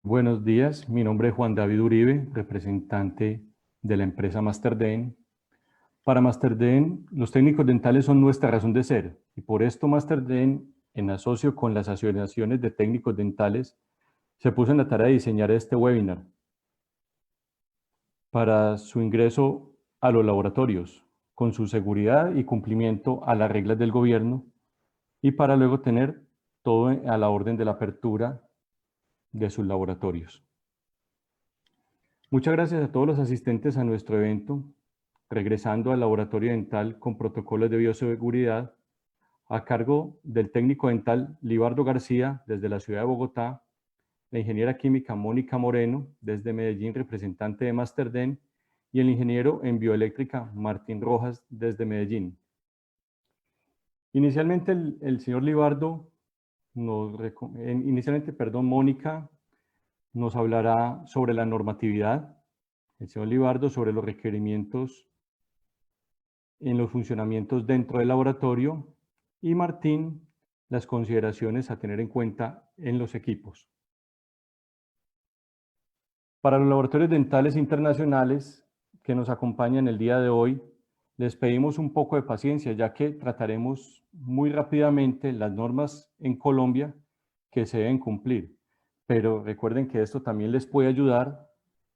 Buenos días, mi nombre es Juan David Uribe, representante de la empresa MasterDent. Para MasterDent, los técnicos dentales son nuestra razón de ser y por esto MasterDent, en asocio con las asociaciones de técnicos dentales, se puso en la tarea de diseñar este webinar para su ingreso a los laboratorios, con su seguridad y cumplimiento a las reglas del gobierno y para luego tener todo a la orden de la apertura de sus laboratorios. Muchas gracias a todos los asistentes a nuestro evento, regresando al laboratorio dental con protocolos de bioseguridad, a cargo del técnico dental Libardo García, desde la ciudad de Bogotá, la ingeniera química Mónica Moreno, desde Medellín, representante de MasterDent, y el ingeniero en bioeléctrica Martín Rojas, desde Medellín. Inicialmente, señor Libardo, Mónica nos hablará sobre la normatividad, el señor Libardo sobre los requerimientos en los funcionamientos dentro del laboratorio y Martín las consideraciones a tener en cuenta en los equipos. Para los laboratorios dentales internacionales que nos acompañan el día de hoy, les pedimos un poco de paciencia, ya que trataremos muy rápidamente las normas en Colombia que se deben cumplir. Pero recuerden que esto también les puede ayudar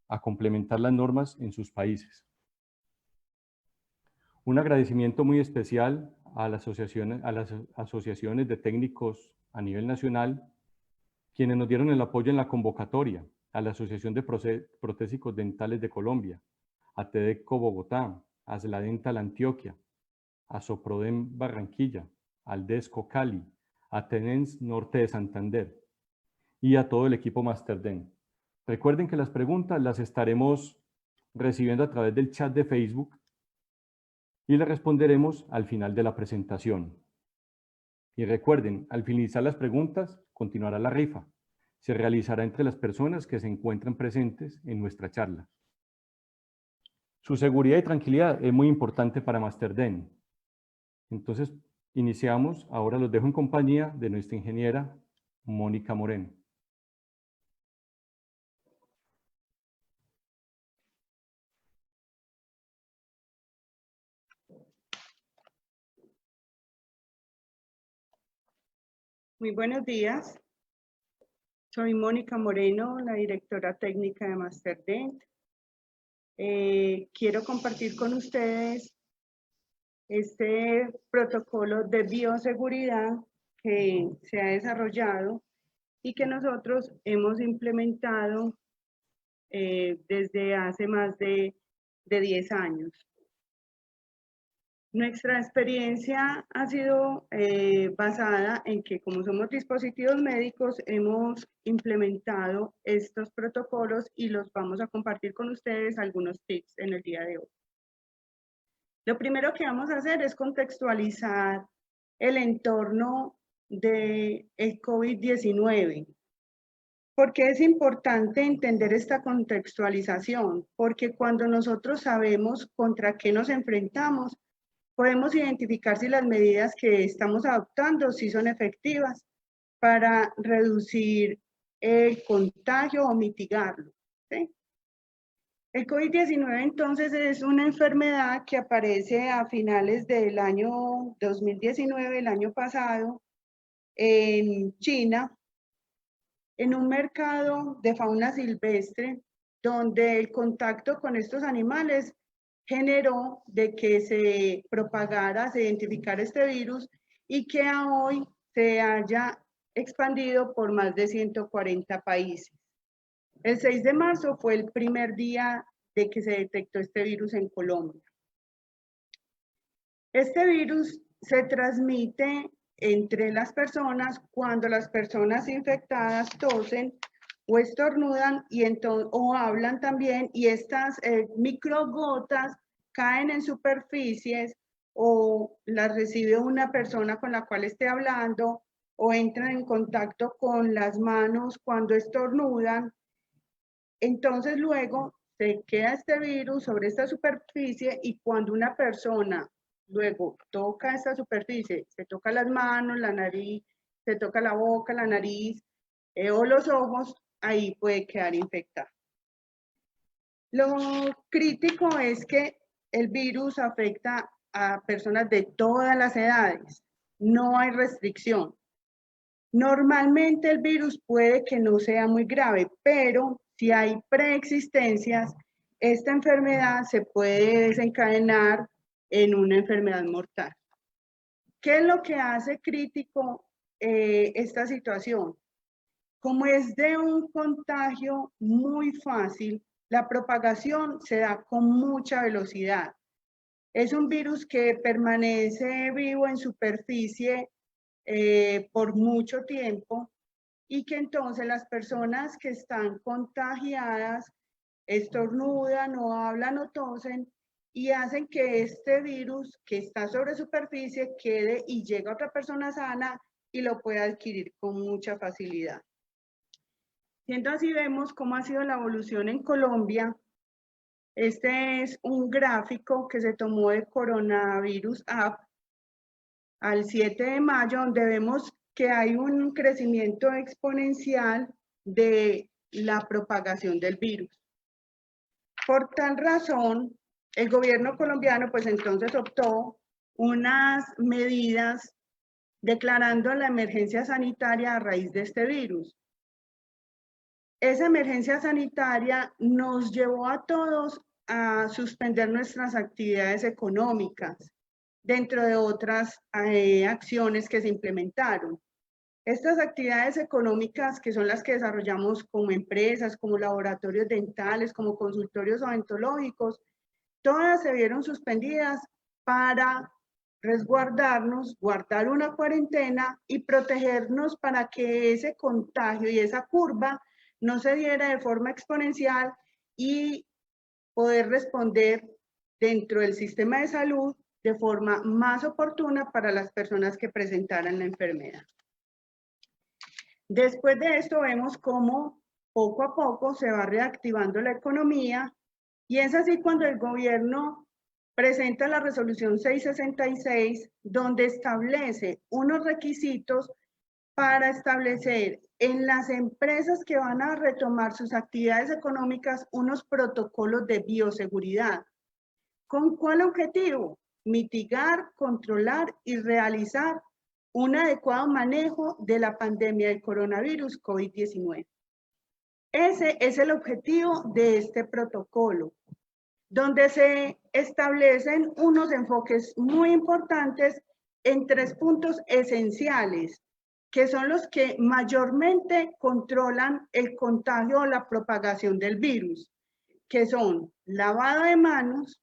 a complementar las normas en sus países. Un agradecimiento muy especial a las asociaciones de técnicos a nivel nacional, quienes nos dieron el apoyo en la convocatoria, a la Asociación de Protésicos Dentales de Colombia, a TEDECO Bogotá, a Dental Antioquia, a Soprodem Barranquilla, al DESCO Cali, a TENENS Norte de Santander y a todo el equipo MasterDent. Recuerden que las preguntas las estaremos recibiendo a través del chat de Facebook y le responderemos al final de la presentación. Y recuerden, al finalizar las preguntas, continuará la rifa. Se realizará entre las personas que se encuentran presentes en nuestra charla. Su seguridad y tranquilidad es muy importante para MasterDent. Entonces, iniciamos. Ahora los dejo en compañía de nuestra ingeniera Mónica Moreno. Muy buenos días. Soy Mónica Moreno, la directora técnica de MasterDent. Quiero compartir con ustedes este protocolo de bioseguridad que se ha desarrollado y que nosotros hemos implementado desde hace más de 10 años. Nuestra experiencia ha sido basada en que, como somos dispositivos médicos, hemos implementado estos protocolos y los vamos a compartir con ustedes algunos tips en el día de hoy. Lo primero que vamos a hacer es contextualizar el entorno del COVID-19. ¿Por qué es importante entender esta contextualización? Porque cuando nosotros sabemos contra qué nos enfrentamos, podemos identificar si las medidas que estamos adoptando sí son efectivas para reducir el contagio o mitigarlo, ¿sí? El COVID-19 entonces es una enfermedad que aparece a finales del año 2019, el año pasado, en China, en un mercado de fauna silvestre, donde el contacto con estos animales generó de que se propagara, se identificara este virus y que a hoy se haya expandido por más de 140 países. El 6 de marzo fue el primer día de que se detectó este virus en Colombia. Este virus se transmite entre las personas cuando las personas infectadas tosen o estornudan o hablan también, y estas microgotas caen en superficies o las recibe una persona con la cual esté hablando o entran en contacto con las manos cuando estornudan. Entonces luego se queda este virus sobre esta superficie y cuando una persona luego toca esta superficie, se toca las manos, la nariz, se toca la boca, la nariz o los ojos, ahí puede quedar infectado. Lo crítico es que el virus afecta a personas de todas las edades, no hay restricción. Normalmente el virus puede que no sea muy grave, pero si hay preexistencias, esta enfermedad se puede desencadenar en una enfermedad mortal. ¿Qué es lo que hace crítico esta situación? Como es de un contagio muy fácil, la propagación se da con mucha velocidad. Es un virus que permanece vivo en superficie por mucho tiempo y que entonces las personas que están contagiadas estornudan o hablan o tosen y hacen que este virus que está sobre superficie quede y llegue a otra persona sana y lo pueda adquirir con mucha facilidad. Siendo así, vemos cómo ha sido la evolución en Colombia. Este es un gráfico que se tomó de Coronavirus App al 7 de mayo, donde vemos que hay un crecimiento exponencial de la propagación del virus. Por tal razón, el gobierno colombiano pues entonces optó unas medidas declarando la emergencia sanitaria a raíz de este virus. Esa emergencia sanitaria nos llevó a todos a suspender nuestras actividades económicas, dentro de otras acciones que se implementaron. Estas actividades económicas, que son las que desarrollamos como empresas, como laboratorios dentales, como consultorios odontológicos, todas se vieron suspendidas para resguardarnos, guardar una cuarentena y protegernos para que ese contagio y esa curva no se diera de forma exponencial y poder responder dentro del sistema de salud de forma más oportuna para las personas que presentaran la enfermedad. Después de esto vemos cómo poco a poco se va reactivando la economía y es así cuando el gobierno presenta la resolución 666, donde establece unos requisitos para establecer en las empresas que van a retomar sus actividades económicas unos protocolos de bioseguridad. ¿Con cuál objetivo? Mitigar, controlar y realizar un adecuado manejo de la pandemia del coronavirus COVID-19. Ese es el objetivo de este protocolo, donde se establecen unos enfoques muy importantes en 3 puntos esenciales, que son los que mayormente controlan el contagio o la propagación del virus, que son lavado de manos,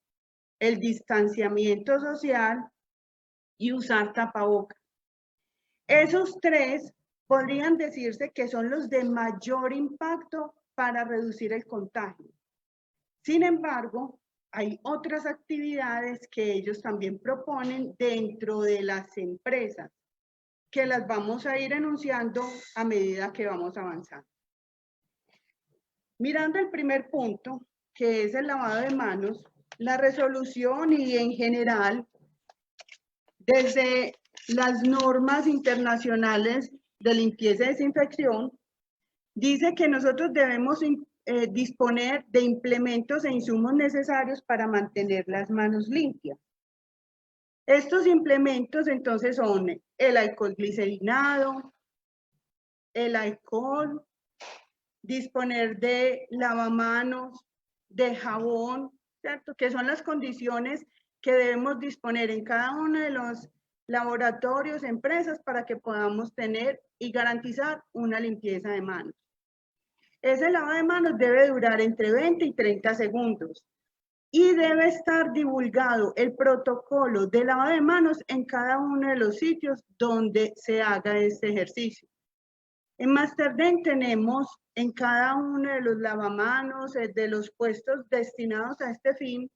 el distanciamiento social y usar tapabocas. Esos 3 podrían decirse que son los de mayor impacto para reducir el contagio. Sin embargo, hay otras actividades que ellos también proponen dentro de las empresas, que las vamos a ir enunciando a medida que vamos avanzando. Mirando el primer punto, que es el lavado de manos, la resolución y en general, desde las normas internacionales de limpieza y desinfección, dice que nosotros debemos disponer de implementos e insumos necesarios para mantener las manos limpias. Estos implementos entonces son el alcohol glicerinado, el alcohol, disponer de lavamanos, de jabón, ¿cierto? Que son las condiciones que debemos disponer en cada uno de los laboratorios, empresas, para que podamos tener y garantizar una limpieza de manos. Ese lavado de manos debe durar entre 20 y 30 segundos y debe estar divulgado el protocolo de lavado de manos en cada uno de los sitios donde se haga este ejercicio. En Masterdent tenemos en cada uno de los lavamanos, de los puestos destinados a este fin,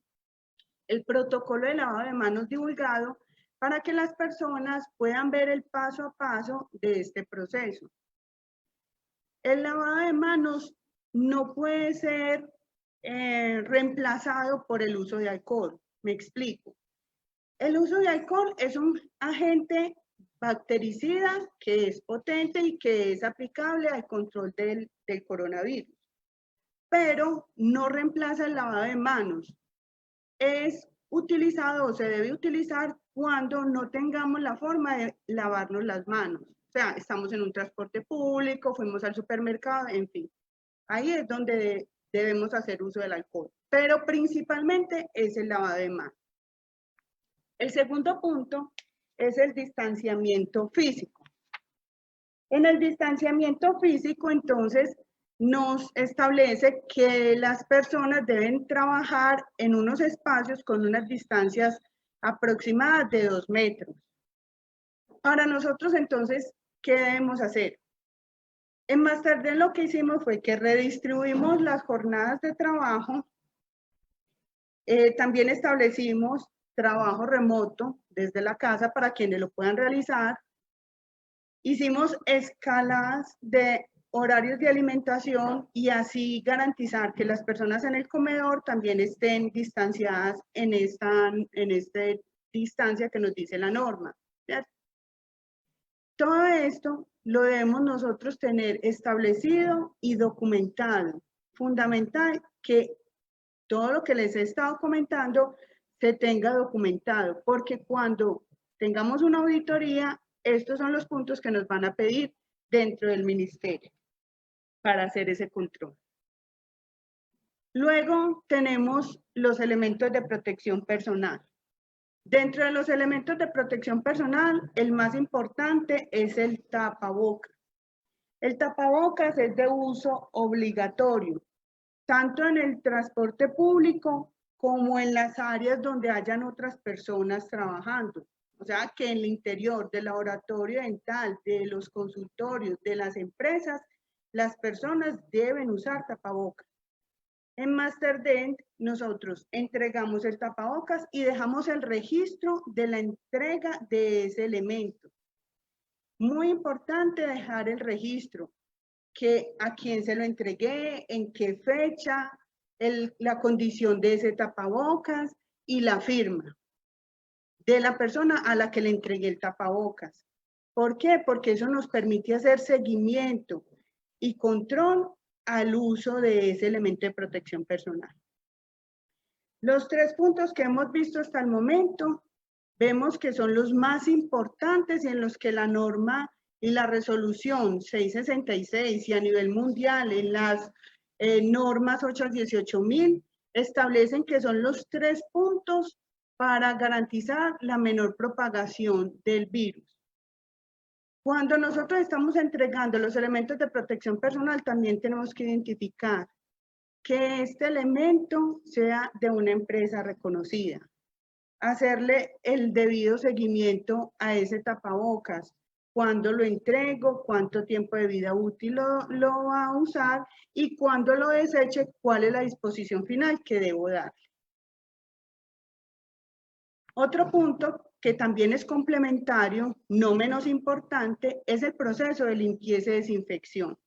el protocolo de lavado de manos divulgado para que las personas puedan ver el paso a paso de este proceso. El lavado de manos no puede ser reemplazado por el uso de alcohol. Me explico. El uso de alcohol es un agente bactericida que es potente y que es aplicable al control del coronavirus, pero no reemplaza el lavado de manos. Es utilizado o se debe utilizar cuando no tengamos la forma de lavarnos las manos. O sea, estamos en un transporte público, fuimos al supermercado, en fin. Ahí es donde debemos hacer uso del alcohol, pero principalmente es el lavado de manos. El segundo punto es el distanciamiento físico. En el distanciamiento físico, entonces, nos establece que las personas deben trabajar en unos espacios con unas distancias aproximadas de 2 metros. Para nosotros, entonces, ¿qué debemos hacer? En Masterdent lo que hicimos fue que redistribuimos las jornadas de trabajo. También establecimos trabajo remoto desde la casa para quienes lo puedan realizar. Hicimos escalas de horarios de alimentación y así garantizar que las personas en el comedor también estén distanciadas en esta distancia que nos dice la norma, ¿cierto? Todo esto lo debemos nosotros tener establecido y documentado. Fundamental que todo lo que les he estado comentando se tenga documentado, porque cuando tengamos una auditoría, estos son los puntos que nos van a pedir dentro del ministerio para hacer ese control. Luego tenemos los elementos de protección personal. Dentro de los elementos de protección personal, el más importante es el tapabocas. El tapabocas es de uso obligatorio, tanto en el transporte público como en las áreas donde hayan otras personas trabajando. O sea, que en el interior del laboratorio dental, de los consultorios, de las empresas, las personas deben usar tapabocas. En Masterdent, nosotros entregamos el tapabocas y dejamos el registro de la entrega de ese elemento. Muy importante dejar el registro, que a quién se lo entregué, en qué fecha, la condición de ese tapabocas y la firma de la persona a la que le entregué el tapabocas. ¿Por qué? Porque eso nos permite hacer seguimiento y control al uso de ese elemento de protección personal. Los 3 puntos que hemos visto hasta el momento, vemos que son los más importantes y en los que la norma y la resolución 666 y a nivel mundial en las normas 818.000 establecen que son los 3 puntos para garantizar la menor propagación del virus. Cuando nosotros estamos entregando los elementos de protección personal, también tenemos que identificar que este elemento sea de una empresa reconocida, hacerle el debido seguimiento a ese tapabocas, cuándo lo entrego, cuánto tiempo de vida útil lo va a usar y cuando lo deseche, cuál es la disposición final que debo dar. Otro punto que también es complementario, no menos importante, es el proceso de limpieza y desinfección.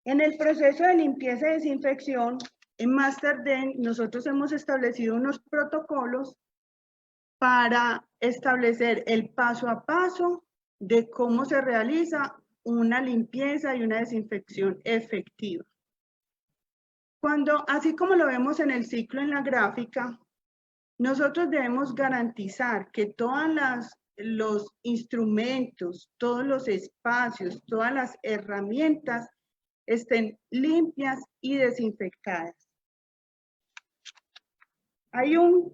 En el proceso de limpieza y desinfección, en Masterdent, nosotros hemos establecido unos protocolos para establecer el paso a paso de cómo se realiza una limpieza y una desinfección efectiva. Así como lo vemos en el ciclo en la gráfica, nosotros debemos garantizar que todos los instrumentos, todos los espacios, todas las herramientas estén limpias y desinfectadas. Hay un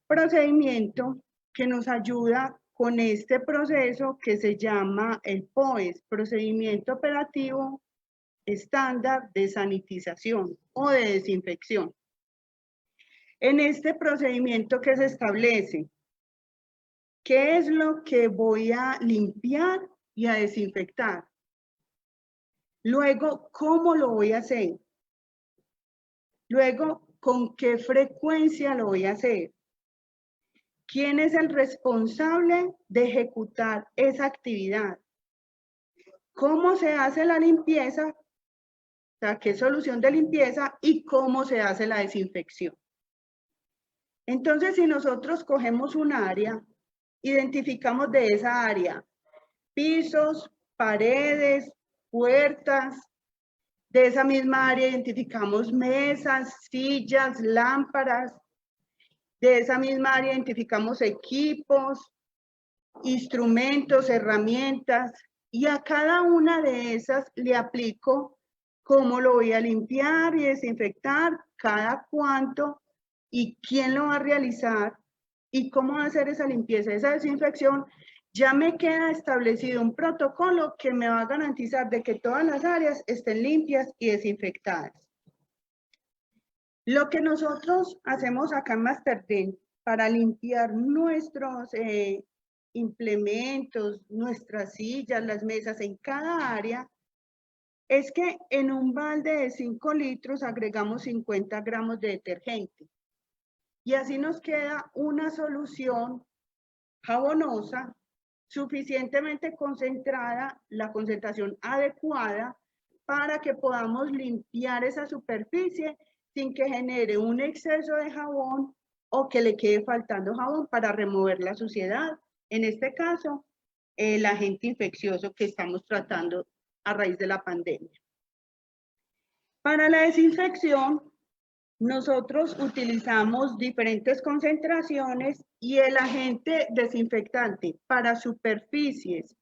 procedimiento que nos ayuda con este proceso que se llama el POES, Procedimiento Operativo Estándar de Sanitización o de Desinfección. En este procedimiento que se establece, ¿qué es lo que voy a limpiar y a desinfectar? Luego, ¿cómo lo voy a hacer? Luego, ¿con qué frecuencia lo voy a hacer? ¿Quién es el responsable de ejecutar esa actividad? ¿Cómo se hace la limpieza? O sea, ¿qué solución de limpieza? Y cómo se hace la desinfección. Entonces, si nosotros cogemos un área identificamos de esa área pisos, paredes, puertas. De esa misma área identificamos mesas, sillas, lámparas. De esa misma área identificamos equipos, instrumentos, herramientas, y a cada una de esas le aplico cómo lo voy a limpiar y desinfectar, cada cuánto y quién lo va a realizar y cómo va a hacer esa limpieza, esa desinfección. Ya me queda establecido un protocolo que me va a garantizar de que todas las áreas estén limpias y desinfectadas. Lo que nosotros hacemos acá en Masterdent para limpiar nuestros implementos, nuestras sillas, las mesas en cada área, es que en un balde de 5 litros agregamos 50 gramos de detergente. Y así nos queda una solución jabonosa, suficientemente concentrada, la concentración adecuada para que podamos limpiar esa superficie sin que genere un exceso de jabón o que le quede faltando jabón para remover la suciedad. En este caso, el agente infeccioso que estamos tratando a raíz de la pandemia. Para la desinfección, nosotros utilizamos diferentes concentraciones y el agente desinfectante para superficies,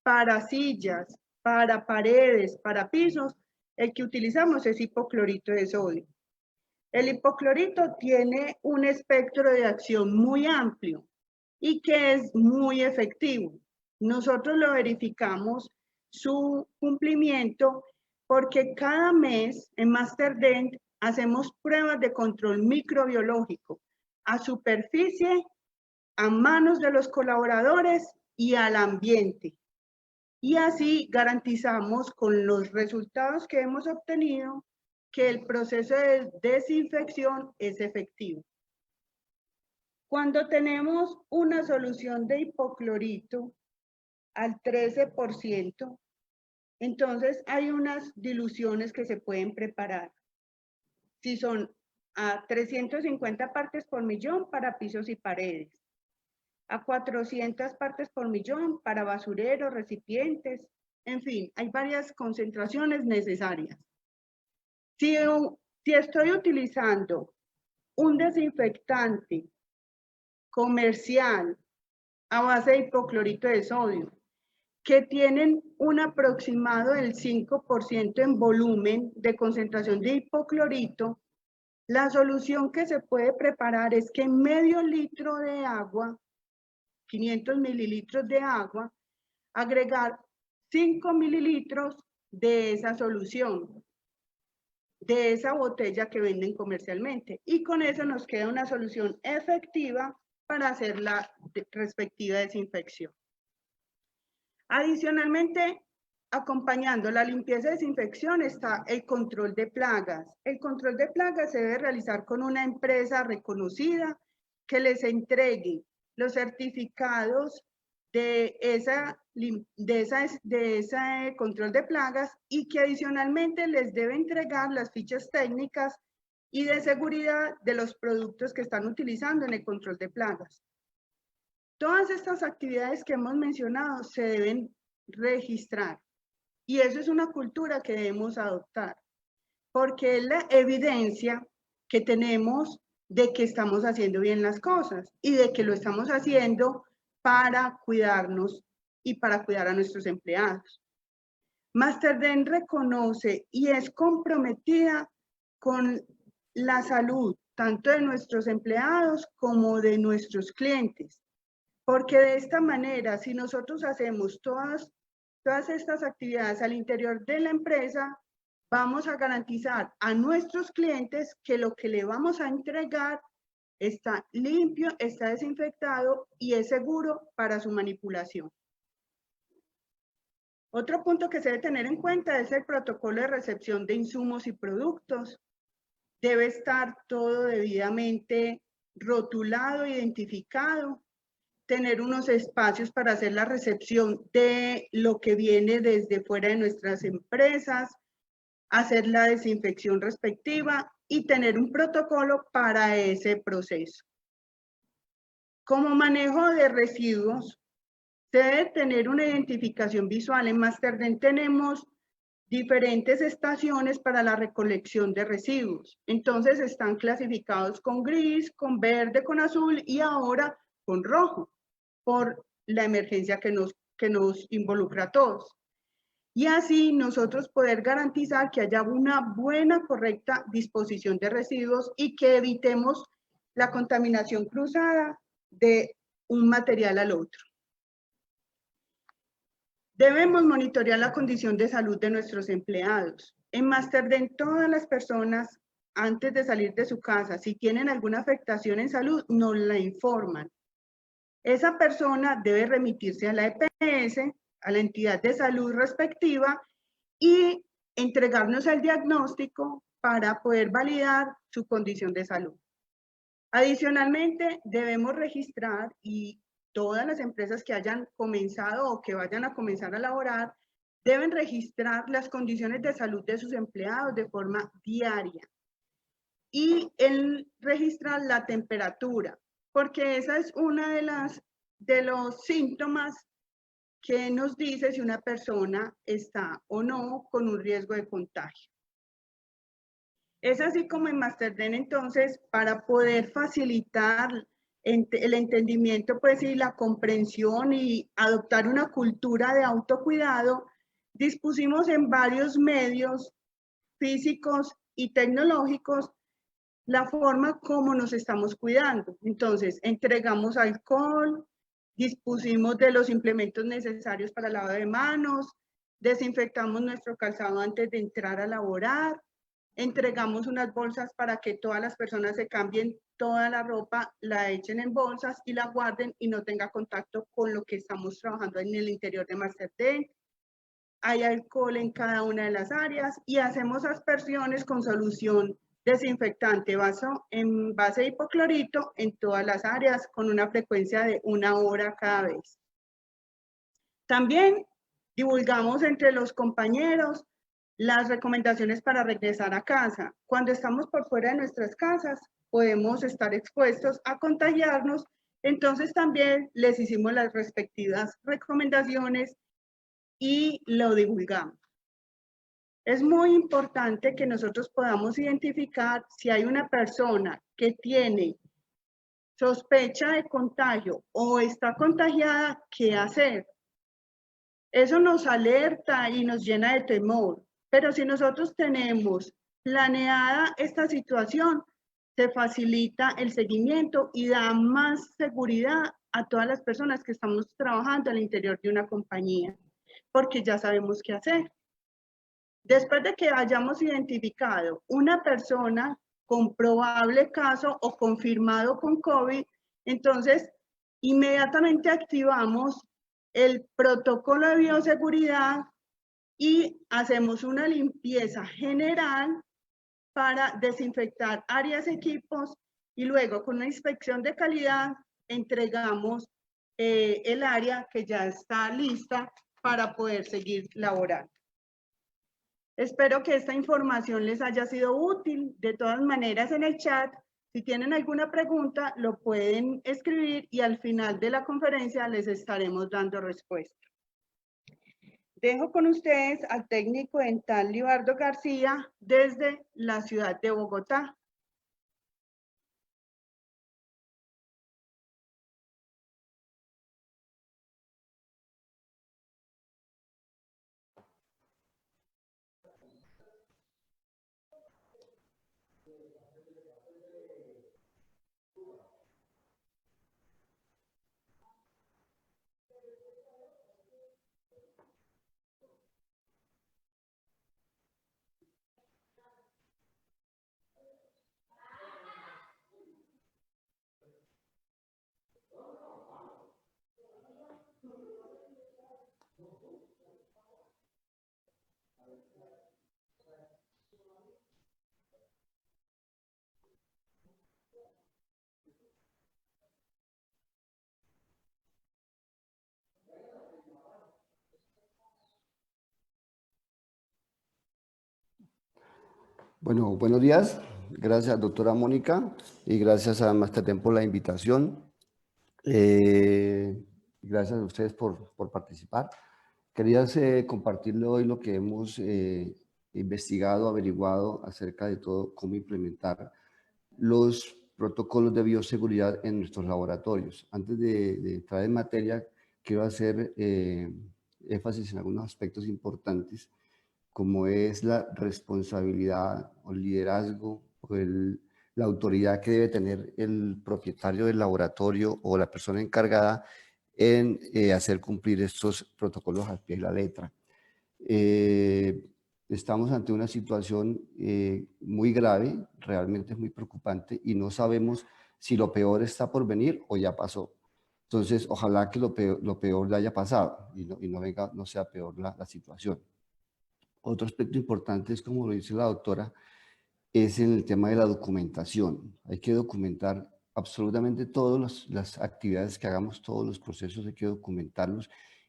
para sillas, para paredes, para pisos, el que utilizamos es hipoclorito de sodio. El hipoclorito tiene un espectro de acción muy amplio y que es muy efectivo. Nosotros lo verificamos su cumplimiento porque cada mes en Masterdent hacemos pruebas de control microbiológico a superficie, a manos de los colaboradores y al ambiente. Y así garantizamos con los resultados que hemos obtenido que el proceso de desinfección es efectivo. Cuando tenemos una solución de hipoclorito al 13%, entonces hay unas diluciones que se pueden preparar. Si son a 350 partes por millón para pisos y paredes, a 400 partes por millón para basureros, recipientes, en fin, hay varias concentraciones necesarias. Si estoy utilizando un desinfectante comercial a base de hipoclorito de sodio, que tienen un aproximado del 5% en volumen de concentración de hipoclorito, la solución que se puede preparar es que en medio litro de agua, 500 mililitros de agua, agregar 5 mililitros de esa solución, de esa botella que venden comercialmente. Y con eso nos queda una solución efectiva para hacer la respectiva desinfección. Adicionalmente, acompañando la limpieza y desinfección está el control de plagas. El control de plagas se debe realizar con una empresa reconocida que les entregue los certificados de ese control de plagas y que adicionalmente les debe entregar las fichas técnicas y de seguridad de los productos que están utilizando en el control de plagas. Todas estas actividades que hemos mencionado se deben registrar y eso es una cultura que debemos adoptar porque es la evidencia que tenemos de que estamos haciendo bien las cosas y de que lo estamos haciendo para cuidarnos y para cuidar a nuestros empleados. Masterdent reconoce y es comprometida con la salud tanto de nuestros empleados como de nuestros clientes. Porque de esta manera, si nosotros hacemos todas estas actividades al interior de la empresa, vamos a garantizar a nuestros clientes que lo que le vamos a entregar está limpio, está desinfectado y es seguro para su manipulación. Otro punto que se debe tener en cuenta es el protocolo de recepción de insumos y productos. Debe estar todo debidamente rotulado, identificado, tener unos espacios para hacer la recepción de lo que viene desde fuera de nuestras empresas, hacer la desinfección respectiva y tener un protocolo para ese proceso. Como manejo de residuos, se debe tener una identificación visual. En Masterdent tenemos diferentes estaciones para la recolección de residuos. Entonces están clasificados con gris, con verde, con azul y ahora con rojo, por la emergencia que nos involucra a todos. Y así nosotros poder garantizar que haya una buena, correcta disposición de residuos y que evitemos la contaminación cruzada de un material al otro. Debemos monitorear la condición de salud de nuestros empleados. En Masterdent, todas las personas, antes de salir de su casa, si tienen alguna afectación en salud, nos la informan. Esa persona debe remitirse a la EPS, a la entidad de salud respectiva, y entregarnos el diagnóstico para poder validar su condición de salud. Adicionalmente, debemos registrar, y todas las empresas que hayan comenzado o que vayan a comenzar a laborar deben registrar las condiciones de salud de sus empleados de forma diaria y el registrar la temperatura, porque esa es una de los síntomas que nos dice si una persona está o no con un riesgo de contagio. Es así como en Masterdent, entonces, para poder facilitar el entendimiento, pues, y la comprensión y adoptar una cultura de autocuidado, dispusimos en varios medios físicos y tecnológicos la forma como nos estamos cuidando. Entonces, entregamos alcohol, dispusimos de los implementos necesarios para el lavado de manos, desinfectamos nuestro calzado antes de entrar a laborar, entregamos unas bolsas para que todas las personas se cambien toda la ropa, la echen en bolsas y la guarden y no tenga contacto con lo que estamos trabajando en el interior de Masterdent. Hay alcohol en cada una de las áreas y hacemos aspersiones con solución desinfectante en base de hipoclorito en todas las áreas con una frecuencia de 1 hora cada vez. También divulgamos entre los compañeros las recomendaciones para regresar a casa. Cuando estamos por fuera de nuestras casas, podemos estar expuestos a contagiarnos. Entonces también les hicimos las respectivas recomendaciones y lo divulgamos. Es muy importante que nosotros podamos identificar si hay una persona que tiene sospecha de contagio o está contagiada, ¿qué hacer? Eso nos alerta y nos llena de temor, pero si nosotros tenemos planeada esta situación, se facilita el seguimiento y da más seguridad a todas las personas que estamos trabajando al interior de una compañía, porque ya sabemos qué hacer. Después de que hayamos identificado una persona con probable caso o confirmado con COVID, entonces inmediatamente activamos el protocolo de bioseguridad y hacemos una limpieza general para desinfectar áreas, equipos, y luego con una inspección de calidad entregamos el área que ya está lista para poder seguir laborando. Espero que esta información les haya sido útil. De todas maneras, en el chat, si tienen alguna pregunta, lo pueden escribir y al final de la conferencia les estaremos dando respuesta. Dejo con ustedes al técnico dental Libardo García desde la ciudad de Bogotá. Bueno, buenos días. Gracias, doctora Mónica, y gracias a Masterdent por la invitación. Gracias a ustedes por participar. Quería compartirle hoy lo que hemos investigado, averiguado acerca de todo, cómo implementar los protocolos de bioseguridad en nuestros laboratorios. Antes de entrar en materia, quiero hacer énfasis en algunos aspectos importantes, como es la responsabilidad o liderazgo o la autoridad que debe tener el propietario del laboratorio o la persona encargada en hacer cumplir estos protocolos al pie de la letra. Estamos ante una situación muy grave, realmente es muy preocupante y no sabemos si lo peor está por venir o ya pasó. Entonces, ojalá que lo peor ya haya pasado y no sea peor la situación. Otro aspecto importante es, como lo dice la doctora, es en el tema de la documentación. Hay que documentar absolutamente todas las actividades que hagamos, todos los procesos hay que documentarlos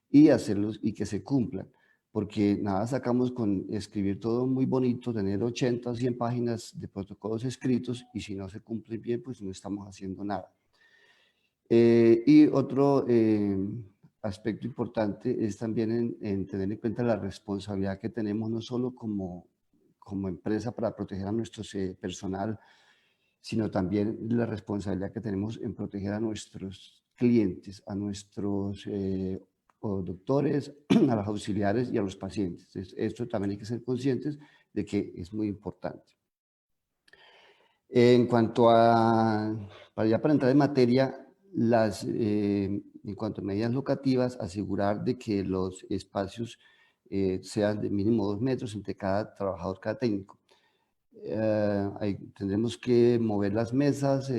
y hacerlos y que se cumplan. Porque nada sacamos con escribir todo muy bonito, tener 80 o 100 páginas de protocolos escritos y si no se cumplen bien, pues no estamos haciendo nada. Y otro aspecto importante es también en tener en cuenta la responsabilidad que tenemos no solo como empresa para proteger a nuestro personal, sino también la responsabilidad que tenemos en proteger a nuestros clientes, a nuestros doctores, a los auxiliares y a los pacientes. Entonces, esto también hay que ser conscientes de que es muy importante. En cuanto a, para entrar en materia, en cuanto a medidas locativas, asegurar de que los espacios sean de mínimo 2 metros entre cada trabajador, cada técnico. Tendremos que mover las mesas,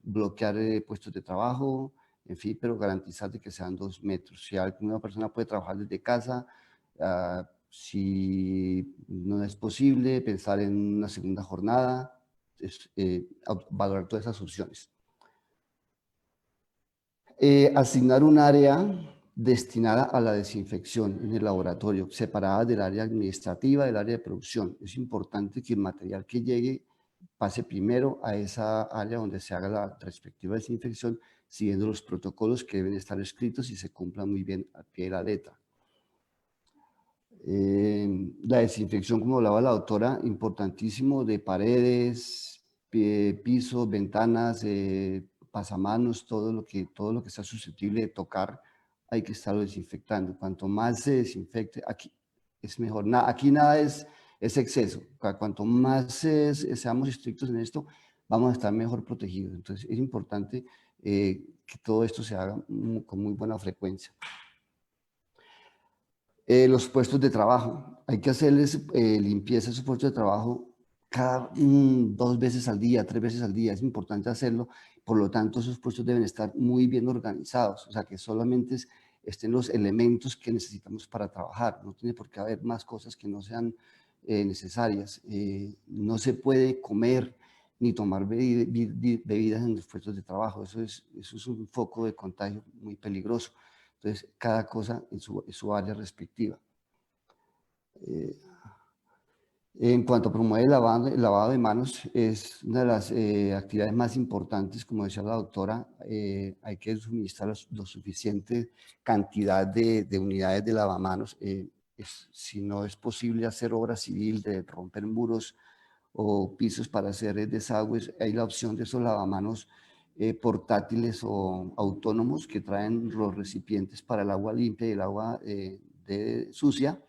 bloquear puestos de trabajo, en fin, pero garantizar de que sean 2 metros. Si alguna persona puede trabajar desde casa, si no es posible, pensar en una segunda jornada, valorar todas esas opciones. Asignar un área destinada a la desinfección en el laboratorio, separada del área administrativa, del área de producción. Es importante que el material que llegue pase primero a esa área donde se haga la respectiva desinfección, siguiendo los protocolos que deben estar escritos y se cumplan muy bien al pie de la letra. La desinfección, como hablaba la doctora, importantísimo, de paredes, pisos, ventanas, pasamanos, todo lo que está susceptible de tocar, hay que estarlo desinfectando. Cuanto más se desinfecte, aquí es mejor. Aquí nada es exceso. Cuanto más seamos estrictos en esto, vamos a estar mejor protegidos. Entonces, es importante que todo esto se haga con muy buena frecuencia. Los puestos de trabajo. Hay que hacerles limpieza a esos puestos de trabajo cada 2 veces al día, 3 veces al día. Es importante hacerlo. Por lo tanto, esos puestos deben estar muy bien organizados. O sea, que solamente estén los elementos que necesitamos para trabajar. No tiene por qué haber más cosas que no sean necesarias. No se puede comer ni tomar bebidas en los puestos de trabajo. Eso es un foco de contagio muy peligroso. Entonces, cada cosa en su área respectiva. En cuanto a promover el lavado de manos, es una de las actividades más importantes, como decía la doctora. Hay que suministrar lo suficiente cantidad de unidades de lavamanos. Si no es posible hacer obra civil, de romper muros o pisos para hacer desagües, hay la opción de esos lavamanos portátiles o autónomos que traen los recipientes para el agua limpia y el agua sucia.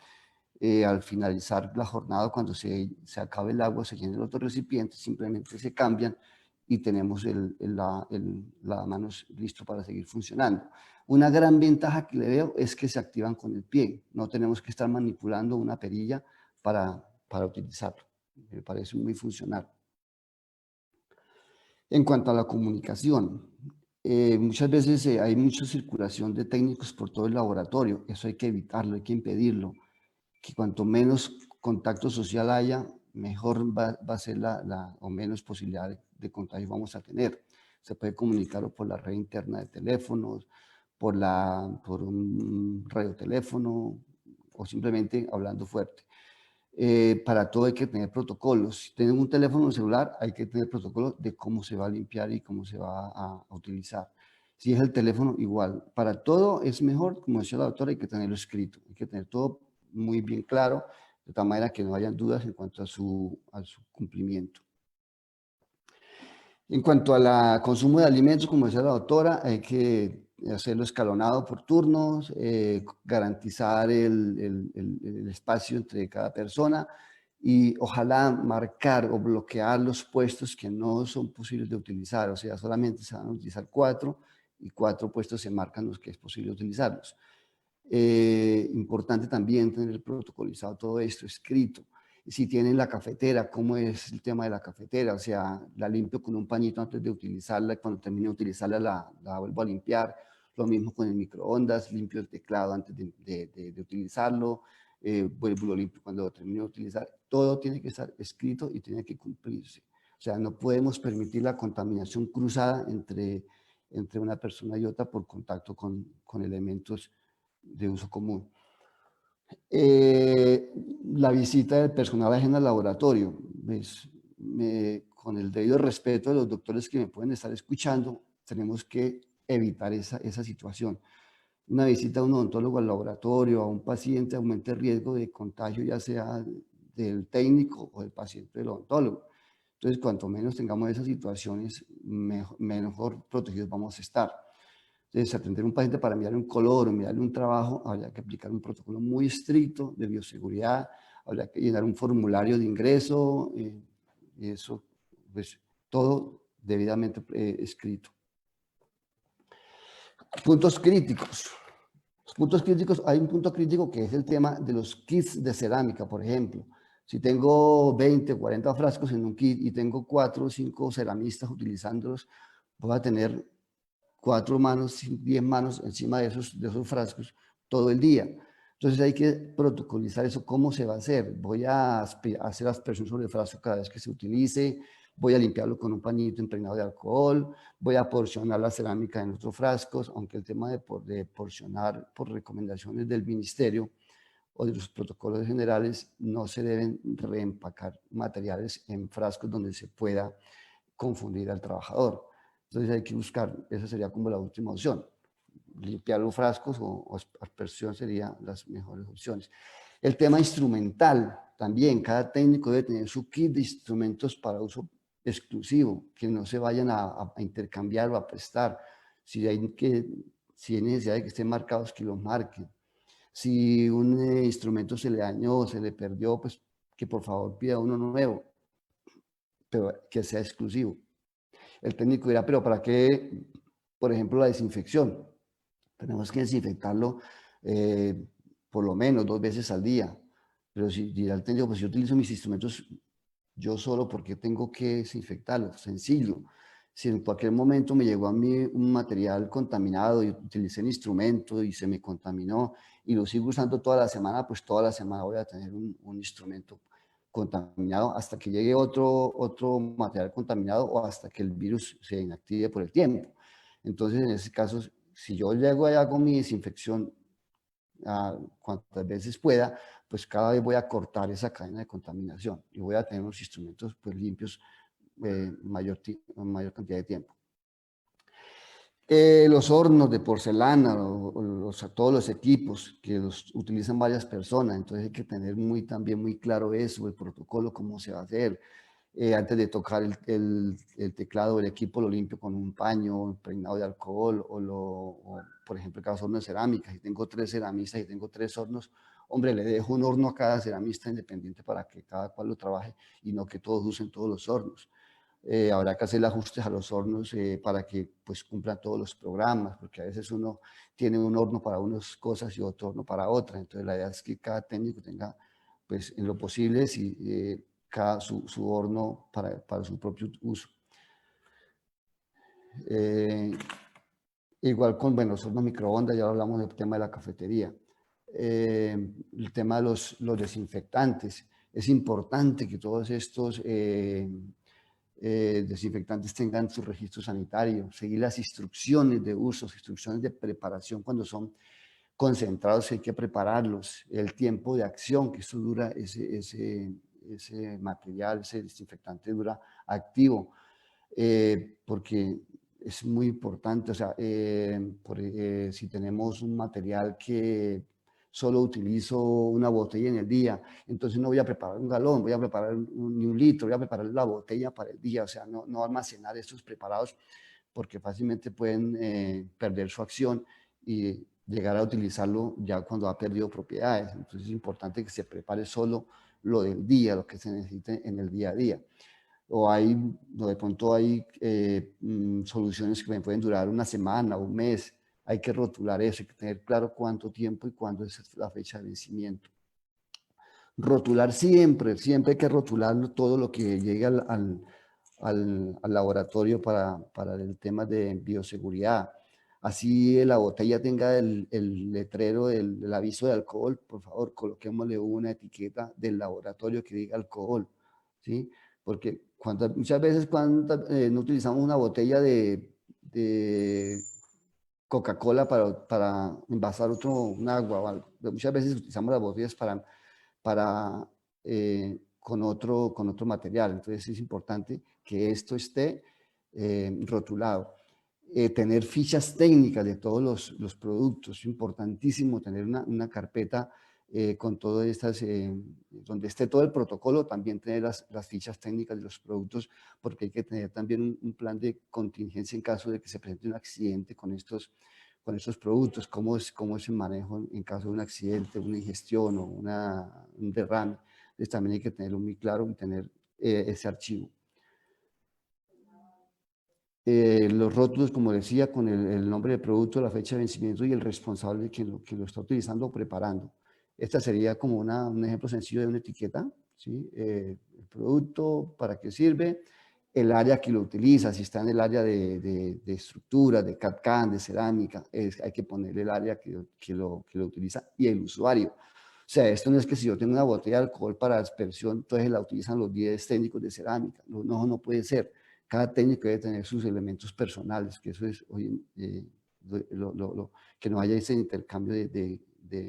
Al finalizar la jornada, cuando se acabe el agua, se llenan los otros recipientes, simplemente se cambian y tenemos el lavamanos listo para seguir funcionando. Una gran ventaja que le veo es que se activan con el pie. No tenemos que estar manipulando una perilla para utilizarlo. Me parece muy funcional. En cuanto a la comunicación, muchas veces hay mucha circulación de técnicos por todo el laboratorio. Eso hay que evitarlo, hay que impedirlo. Que cuanto menos contacto social haya, mejor va a ser o menos posibilidad de contagio vamos a tener. Se puede comunicar por la red interna de teléfonos, por un radioteléfono o simplemente hablando fuerte. Para todo hay que tener protocolos. Si tienen un teléfono celular, hay que tener protocolos de cómo se va a limpiar y cómo se va a utilizar. Si es el teléfono, igual. Para todo es mejor, como decía la doctora, hay que tenerlo escrito, hay que tener todo muy bien claro, de tal manera que no hayan dudas en cuanto a su cumplimiento. En cuanto al consumo de alimentos, como decía la doctora, hay que hacerlo escalonado por turnos, garantizar el espacio entre cada persona y ojalá marcar o bloquear los puestos que no son posibles de utilizar. O sea, solamente se van a utilizar 4 y 4 puestos se marcan los que es posible utilizarlos. Importante también tener protocolizado todo esto, escrito. Si tienen la cafetera, ¿cómo es el tema de la cafetera? O sea, la limpio con un pañito antes de utilizarla, y cuando termine de utilizarla la vuelvo a limpiar. Lo mismo con el microondas, limpio el teclado antes de utilizarlo, vuelvo y lo limpio cuando lo termine de utilizar. Todo tiene que estar escrito y tiene que cumplirse. O sea, no podemos permitir la contaminación cruzada entre una persona y otra por contacto con elementos de uso común. La visita del personal ajeno al laboratorio. Pues, con el debido respeto de los doctores que me pueden estar escuchando, tenemos que evitar esa situación. Una visita a un odontólogo al laboratorio, a un paciente, aumenta el riesgo de contagio, ya sea del técnico o del paciente del odontólogo. Entonces, cuanto menos tengamos esas situaciones, mejor protegidos vamos a estar. Entonces, atender a un paciente para enviarle un color o enviarle un trabajo, habría que aplicar un protocolo muy estricto de bioseguridad, habría que llenar un formulario de ingreso, y eso, pues, todo debidamente escrito. Puntos críticos. Los puntos críticos, hay un punto crítico que es el tema de los kits de cerámica, por ejemplo. Si tengo 20, 40 frascos en un kit y tengo 4 o 5 ceramistas utilizándolos, voy a tener 4 manos, 10 manos encima de esos frascos todo el día. Entonces hay que protocolizar eso, cómo se va a hacer. Voy a hacer aspersión sobre el frasco cada vez que se utilice, voy a limpiarlo con un pañito impregnado de alcohol, voy a porcionar la cerámica en otros frascos, aunque el tema de porcionar por recomendaciones del ministerio o de los protocolos generales no se deben reempacar materiales en frascos donde se pueda confundir al trabajador. Entonces hay que buscar, esa sería como la última opción. Limpiar los frascos o aspersión serían las mejores opciones. El tema instrumental, también cada técnico debe tener su kit de instrumentos para uso exclusivo, que no se vayan a intercambiar o a prestar. Si hay necesidad de que estén marcados, que los marquen. Si un instrumento se le dañó, se le perdió, pues que por favor pida uno nuevo, pero que sea exclusivo. El técnico dirá, pero ¿para qué, por ejemplo, la desinfección? Tenemos que desinfectarlo por lo menos 2 veces al día. Pero si dirá el técnico, pues yo utilizo mis instrumentos yo solo, ¿por qué tengo que desinfectarlos? Sencillo. Si en cualquier momento me llegó a mí un material contaminado y utilicé el instrumento y se me contaminó y lo sigo usando toda la semana, pues toda la semana voy a tener un instrumento contaminado hasta que llegue otro material contaminado o hasta que el virus se inactive por el tiempo. Entonces, en ese caso, si yo llego allá con mi desinfección cuantas veces pueda, pues cada vez voy a cortar esa cadena de contaminación y voy a tener los instrumentos pues, limpios mayor cantidad de tiempo. Los hornos de porcelana todos los equipos que los utilizan varias personas, entonces hay que tener también muy claro eso, el protocolo, cómo se va a hacer. Antes de tocar el teclado del equipo lo limpio con un paño impregnado de alcohol o por ejemplo, cada horno de cerámica. Si tengo 3 ceramistas y tengo 3 hornos, hombre, le dejo un horno a cada ceramista independiente para que cada cual lo trabaje y no que todos usen todos los hornos. Habrá que hacer ajustes a los hornos para que pues cumplan todos los programas, porque a veces uno tiene un horno para unas cosas y otro horno para otras. Entonces la idea es que cada técnico tenga, pues en lo posible, su horno para su propio uso. Igual con los hornos microondas, ya hablamos del tema de la cafetería. El tema de los desinfectantes. Es importante que todos estos desinfectantes tengan su registro sanitario, seguir las instrucciones de uso, instrucciones de preparación cuando son concentrados, hay que prepararlos, el tiempo de acción que eso dura, ese material, ese desinfectante dura activo, porque es muy importante. O sea, si tenemos un material que solo utilizo una botella en el día, entonces no voy a preparar un galón, voy a preparar ni un litro, voy a preparar la botella para el día. O sea, no almacenar estos preparados porque fácilmente pueden perder su acción y llegar a utilizarlo ya cuando ha perdido propiedades. Entonces es importante que se prepare solo lo del día, lo que se necesite en el día a día. O de pronto hay soluciones que me pueden durar una semana, un mes. Hay que rotular eso, hay que tener claro cuánto tiempo y cuándo es la fecha de vencimiento. Rotular siempre, siempre hay que rotular todo lo que llegue al laboratorio para el tema de bioseguridad. Así la botella tenga el letrero del aviso de alcohol, por favor, coloquémosle una etiqueta del laboratorio que diga alcohol, ¿sí? Porque muchas veces no utilizamos una botella de Coca-Cola para envasar un agua o algo. Muchas veces utilizamos las botellas con otro material. Entonces es importante que esto esté rotulado. Tener fichas técnicas de todos los productos. Es importantísimo tener una carpeta con todas estas, donde esté todo el protocolo, también tener las fichas técnicas de los productos, porque hay que tener también un plan de contingencia en caso de que se presente un accidente con estos productos, cómo es el manejo en caso de un accidente, una ingestión o un derrame. Entonces también hay que tenerlo muy claro y tener ese archivo. Los rótulos, como decía, con el nombre del producto, la fecha de vencimiento y el responsable que lo está utilizando o preparando. Esta sería como un ejemplo sencillo de una etiqueta, ¿sí? El producto, para qué sirve, el área que lo utiliza, si está en el área de estructura, de CAD/CAM, de cerámica, hay que ponerle el área que lo utiliza y el usuario. O sea, esto no es que si yo tengo una botella de alcohol para aspersión, entonces la utilizan los 10 técnicos de cerámica. No puede ser. Cada técnico debe tener sus elementos personales, que eso es que no haya ese intercambio de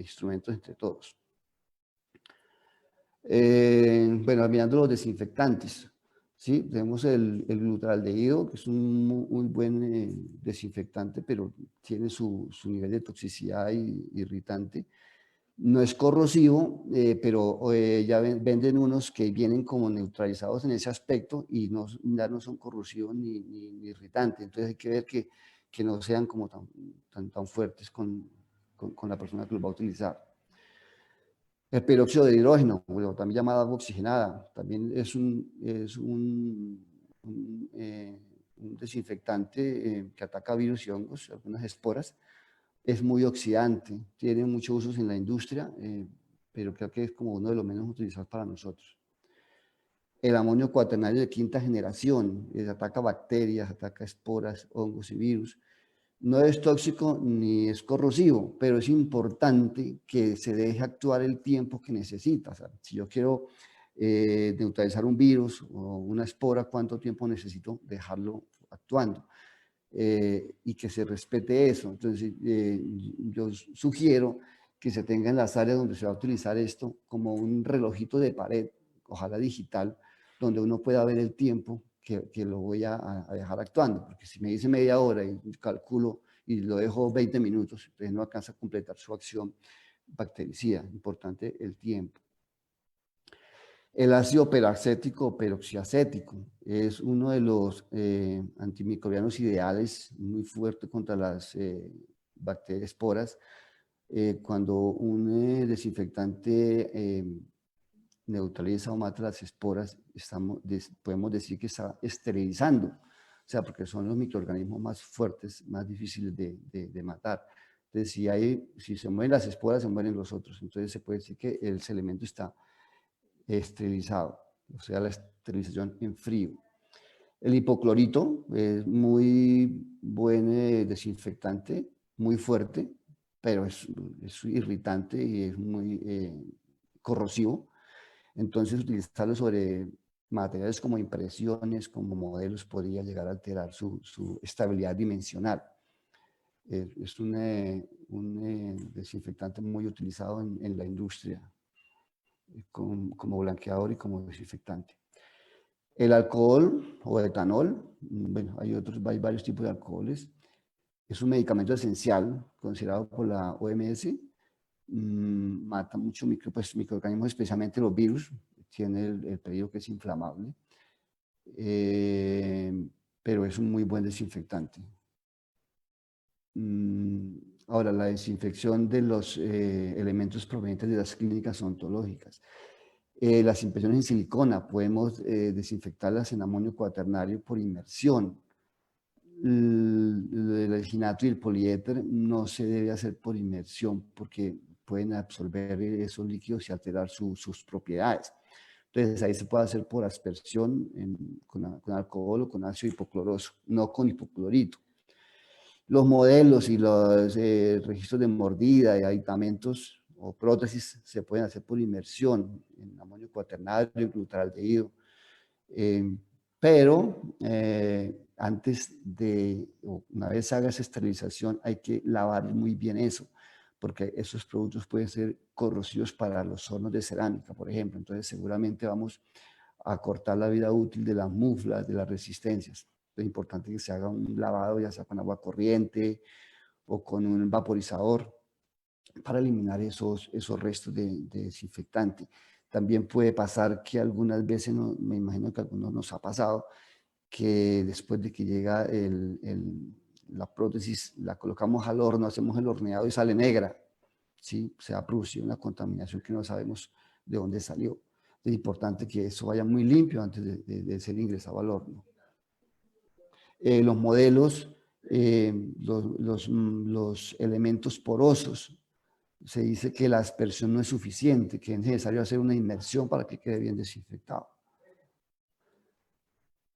instrumentos entre todos. Bueno, mirando los desinfectantes, ¿sí? Tenemos el glutaraldehído, que es un muy buen desinfectante, pero tiene su nivel de toxicidad irritante. No es corrosivo, pero ya venden unos que vienen como neutralizados en ese aspecto y ya no son corrosivos ni irritantes. Entonces hay que ver que no sean como tan fuertes con la persona que los va a utilizar. El peróxido de hidrógeno, bueno, también llamada agua oxigenada, también es un desinfectante que ataca virus y hongos, algunas esporas. Es muy oxidante, tiene muchos usos en la industria, pero creo que es como uno de los menos utilizados para nosotros. El amonio cuaternario de quinta generación, ataca bacterias, ataca esporas, hongos y virus. No es tóxico ni es corrosivo, pero es importante que se deje actuar el tiempo que necesita. O sea, si yo quiero neutralizar un virus o una espora, ¿cuánto tiempo necesito dejarlo actuando? Y que se respete eso. Entonces, yo sugiero que se tenga en las áreas donde se va a utilizar esto como un relojito de pared, ojalá digital, donde uno pueda ver el tiempo que lo voy a dejar actuando, porque si me dice media hora y calculo y lo dejo 20 minutos, entonces no alcanza a completar su acción bactericida. Importante el tiempo. El ácido peracético o peroxiacético es uno de los antimicrobianos ideales, muy fuerte contra las bacterias esporas. Cuando un desinfectante neutraliza o mata las esporas, podemos decir que está esterilizando, o sea, porque son los microorganismos más fuertes, más difíciles de matar. Entonces, si se mueren las esporas, se mueren los otros. Entonces, se puede decir que ese elemento está esterilizado, o sea, la esterilización en frío. El hipoclorito es muy buen desinfectante, muy fuerte, pero es irritante y es muy corrosivo. Entonces, utilizarlo sobre materiales como impresiones, como modelos, podría llegar a alterar su estabilidad dimensional. Es un desinfectante muy utilizado en la industria como blanqueador y como desinfectante. El alcohol o etanol, bueno, hay varios tipos de alcoholes. Es un medicamento esencial considerado por la OMS. Mata muchos microorganismos, especialmente los virus. Tiene el peligro que es inflamable. Pero es un muy buen desinfectante. Ahora, la desinfección de los elementos provenientes de las clínicas odontológicas. Las impresiones en silicona, podemos desinfectarlas en amonio cuaternario por inmersión. El alginato y el poliéter no se debe hacer por inmersión porque pueden absorber esos líquidos y alterar sus propiedades. Entonces ahí se puede hacer por aspersión con alcohol o con ácido hipocloroso, no con hipoclorito. Los modelos y los registros de mordida y aditamentos o prótesis se pueden hacer por inmersión en amonio cuaternario y glutaraldehído. Pero antes de, una vez hagas esterilización, hay que lavar muy bien eso, porque esos productos pueden ser corrosivos para los hornos de cerámica, por ejemplo. Entonces seguramente vamos a cortar la vida útil de las muflas, de las resistencias. Es importante que se haga un lavado, ya sea con agua corriente o con un vaporizador, para eliminar esos restos de desinfectante. También puede pasar que algunas veces, me imagino que a algunos nos ha pasado, que después de que llega la prótesis, la colocamos al horno, hacemos el horneado y sale negra, ¿sí? Se ha producido una contaminación que no sabemos de dónde salió. Es importante que eso vaya muy limpio antes de ser ingresado al horno. Los modelos, los elementos porosos, se dice que la aspersión no es suficiente, que es necesario hacer una inmersión para que quede bien desinfectado.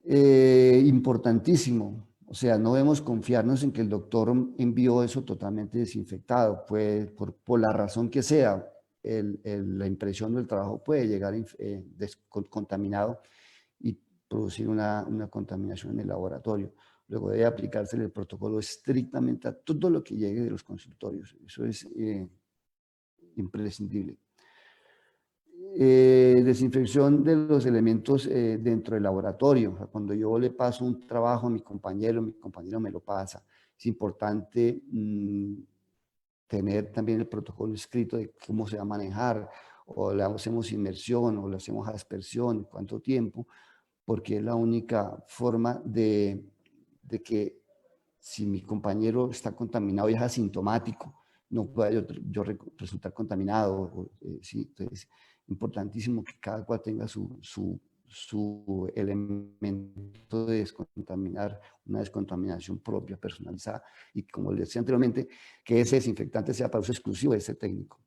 Importantísimo, o sea, no debemos confiarnos en que el doctor envió eso totalmente desinfectado, pues por la razón que sea, la impresión del trabajo puede llegar contaminado y producir una contaminación en el laboratorio. Luego debe aplicarse el protocolo estrictamente a todo lo que llegue de los consultorios. Eso es imprescindible. Desinfección de los elementos dentro del laboratorio. O sea, cuando yo le paso un trabajo a mi compañero me lo pasa. Es importante tener también el protocolo escrito de cómo se va a manejar, o le hacemos inmersión, o le hacemos aspersión, cuánto tiempo, porque es la única forma de que si mi compañero está contaminado y es asintomático, no pueda yo resultar contaminado. ¿Sí? Entonces, importantísimo que cada cual tenga su elemento de descontaminar, una descontaminación propia, personalizada, y como les decía anteriormente, que ese desinfectante sea para uso exclusivo de ese técnico.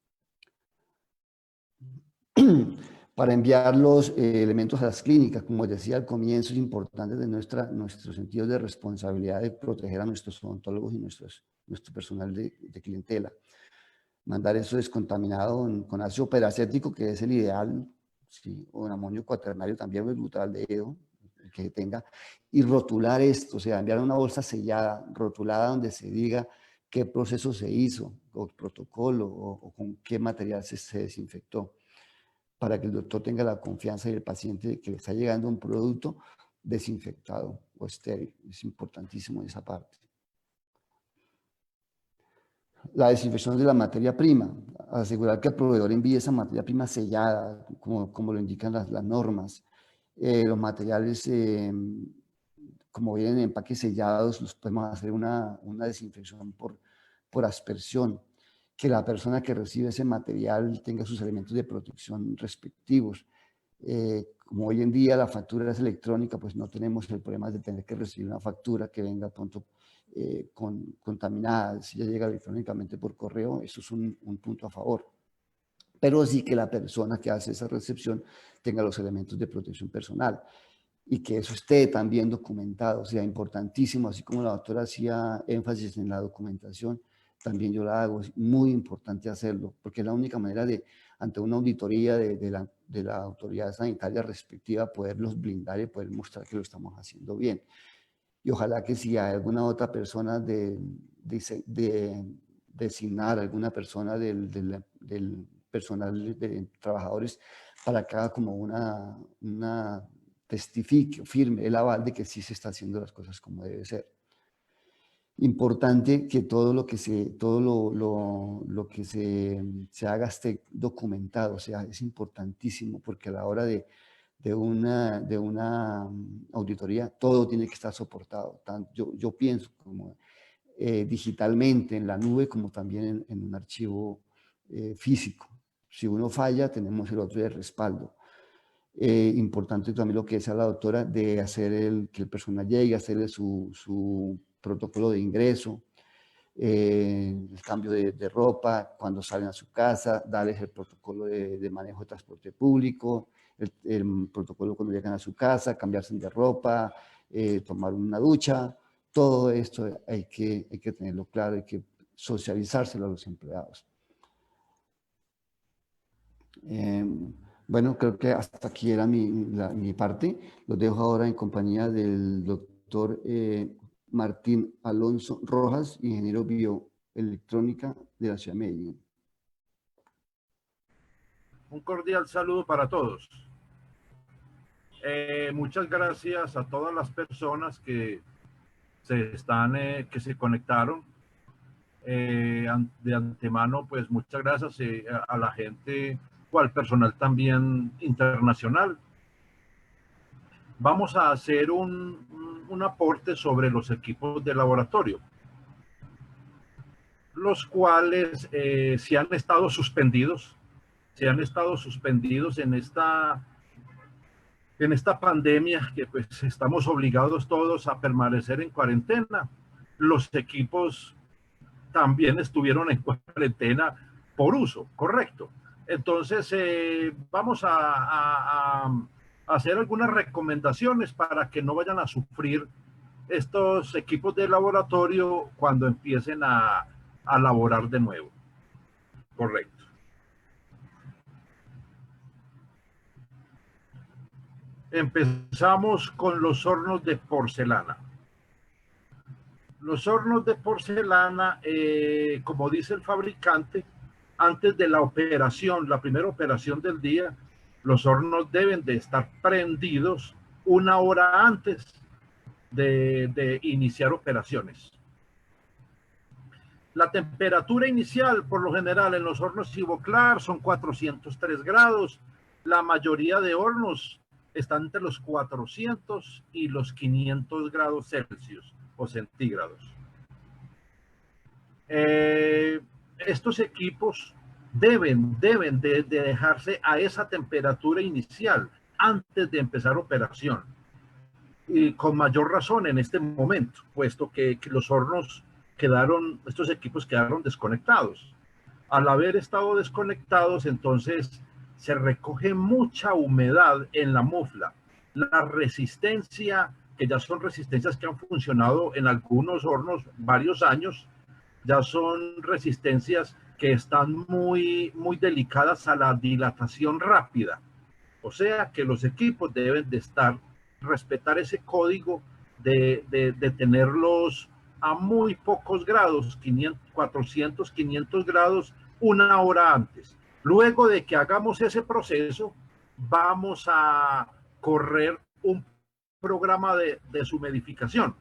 Para enviar los elementos a las clínicas, como decía al comienzo, es importante de nuestro sentido de responsabilidad de proteger a nuestros odontólogos y nuestro personal de clientela. Mandar eso descontaminado con ácido peracético, que es el ideal, ¿sí? O en amonio cuaternario también, el glutaraldehído, el que tenga, y rotular esto, o sea, enviar una bolsa sellada, rotulada, donde se diga qué proceso se hizo, o protocolo, o con qué material se desinfectó, para que el doctor tenga la confianza y el paciente de que le está llegando un producto desinfectado o estéril. Es importantísimo esa parte. La desinfección de la materia prima, asegurar que el proveedor envíe esa materia prima sellada, como lo indican las normas. Los materiales, como vienen en empaques sellados, los podemos hacer una desinfección por aspersión. Que la persona que recibe ese material tenga sus elementos de protección respectivos. Como hoy en día la factura es electrónica, pues no tenemos el problema de tener que recibir una factura que venga pronto contaminada. Si ya llega electrónicamente por correo, eso es un punto a favor. Pero sí que la persona que hace esa recepción tenga los elementos de protección personal y que eso esté también documentado. O sea, importantísimo, así como la doctora hacía énfasis en la documentación, también yo la hago. Es muy importante hacerlo, porque es la única manera de, ante una auditoría de la autoridad sanitaria respectiva, poderlos blindar y poder mostrar que lo estamos haciendo bien. Y ojalá que si hay alguna otra persona de designar alguna persona del personal de trabajadores para que haga como una testifique, firme el aval de que sí se está haciendo las cosas como debe ser. Importante que todo lo que se haga esté documentado, o sea, es importantísimo porque a la hora de una auditoría todo tiene que estar soportado. Yo pienso como digitalmente en la nube como también en un archivo físico. Si uno falla, tenemos el otro de respaldo. Importante también lo que decía la doctora de hacer que el personal llegue, hacerle su protocolo de ingreso, el cambio de ropa, cuando salen a su casa, darles el protocolo de manejo de transporte público, el protocolo cuando llegan a su casa, cambiarse de ropa, tomar una ducha. Todo esto hay que tenerlo claro, hay que socializárselo a los empleados. Bueno, creo que hasta aquí era mi parte. Los dejo ahora en compañía del doctor Martín Alonso Rojas, ingeniero bioelectrónica de la ciudad de Medellín. Un cordial saludo para todos. Muchas gracias a todas las personas que se conectaron. De antemano, pues muchas gracias a la gente o al personal también internacional. Vamos a hacer un aporte sobre los equipos de laboratorio, los cuales se han estado suspendidos en esta pandemia, que pues estamos obligados todos a permanecer en cuarentena. Los equipos también estuvieron en cuarentena por uso, correcto. Entonces, vamos a hacer algunas recomendaciones para que no vayan a sufrir estos equipos de laboratorio cuando empiecen a laborar de nuevo. Correcto. Empezamos con los hornos de porcelana. Los hornos de porcelana, como dice el fabricante, antes de la operación, la primera operación del día, los hornos deben de estar prendidos 1 hora antes de iniciar operaciones. La temperatura inicial, por lo general, en los hornos Ivoclar son 403 grados. La mayoría de hornos están entre los 400 y los 500 grados Celsius o centígrados. Estos equipos deben de dejarse a esa temperatura inicial antes de empezar operación. Y con mayor razón en este momento, puesto que los hornos estos equipos quedaron desconectados. Al haber estado desconectados, entonces se recoge mucha humedad en la mufla. La resistencia, que ya son resistencias que han funcionado en algunos hornos varios años, ya son resistencias que están muy delicadas a la dilatación rápida. O sea que los equipos deben de respetar ese código de tenerlos a muy pocos grados, 400, 500 grados, 1 hora antes. Luego de que hagamos ese proceso, vamos a correr un programa de deshumidificación,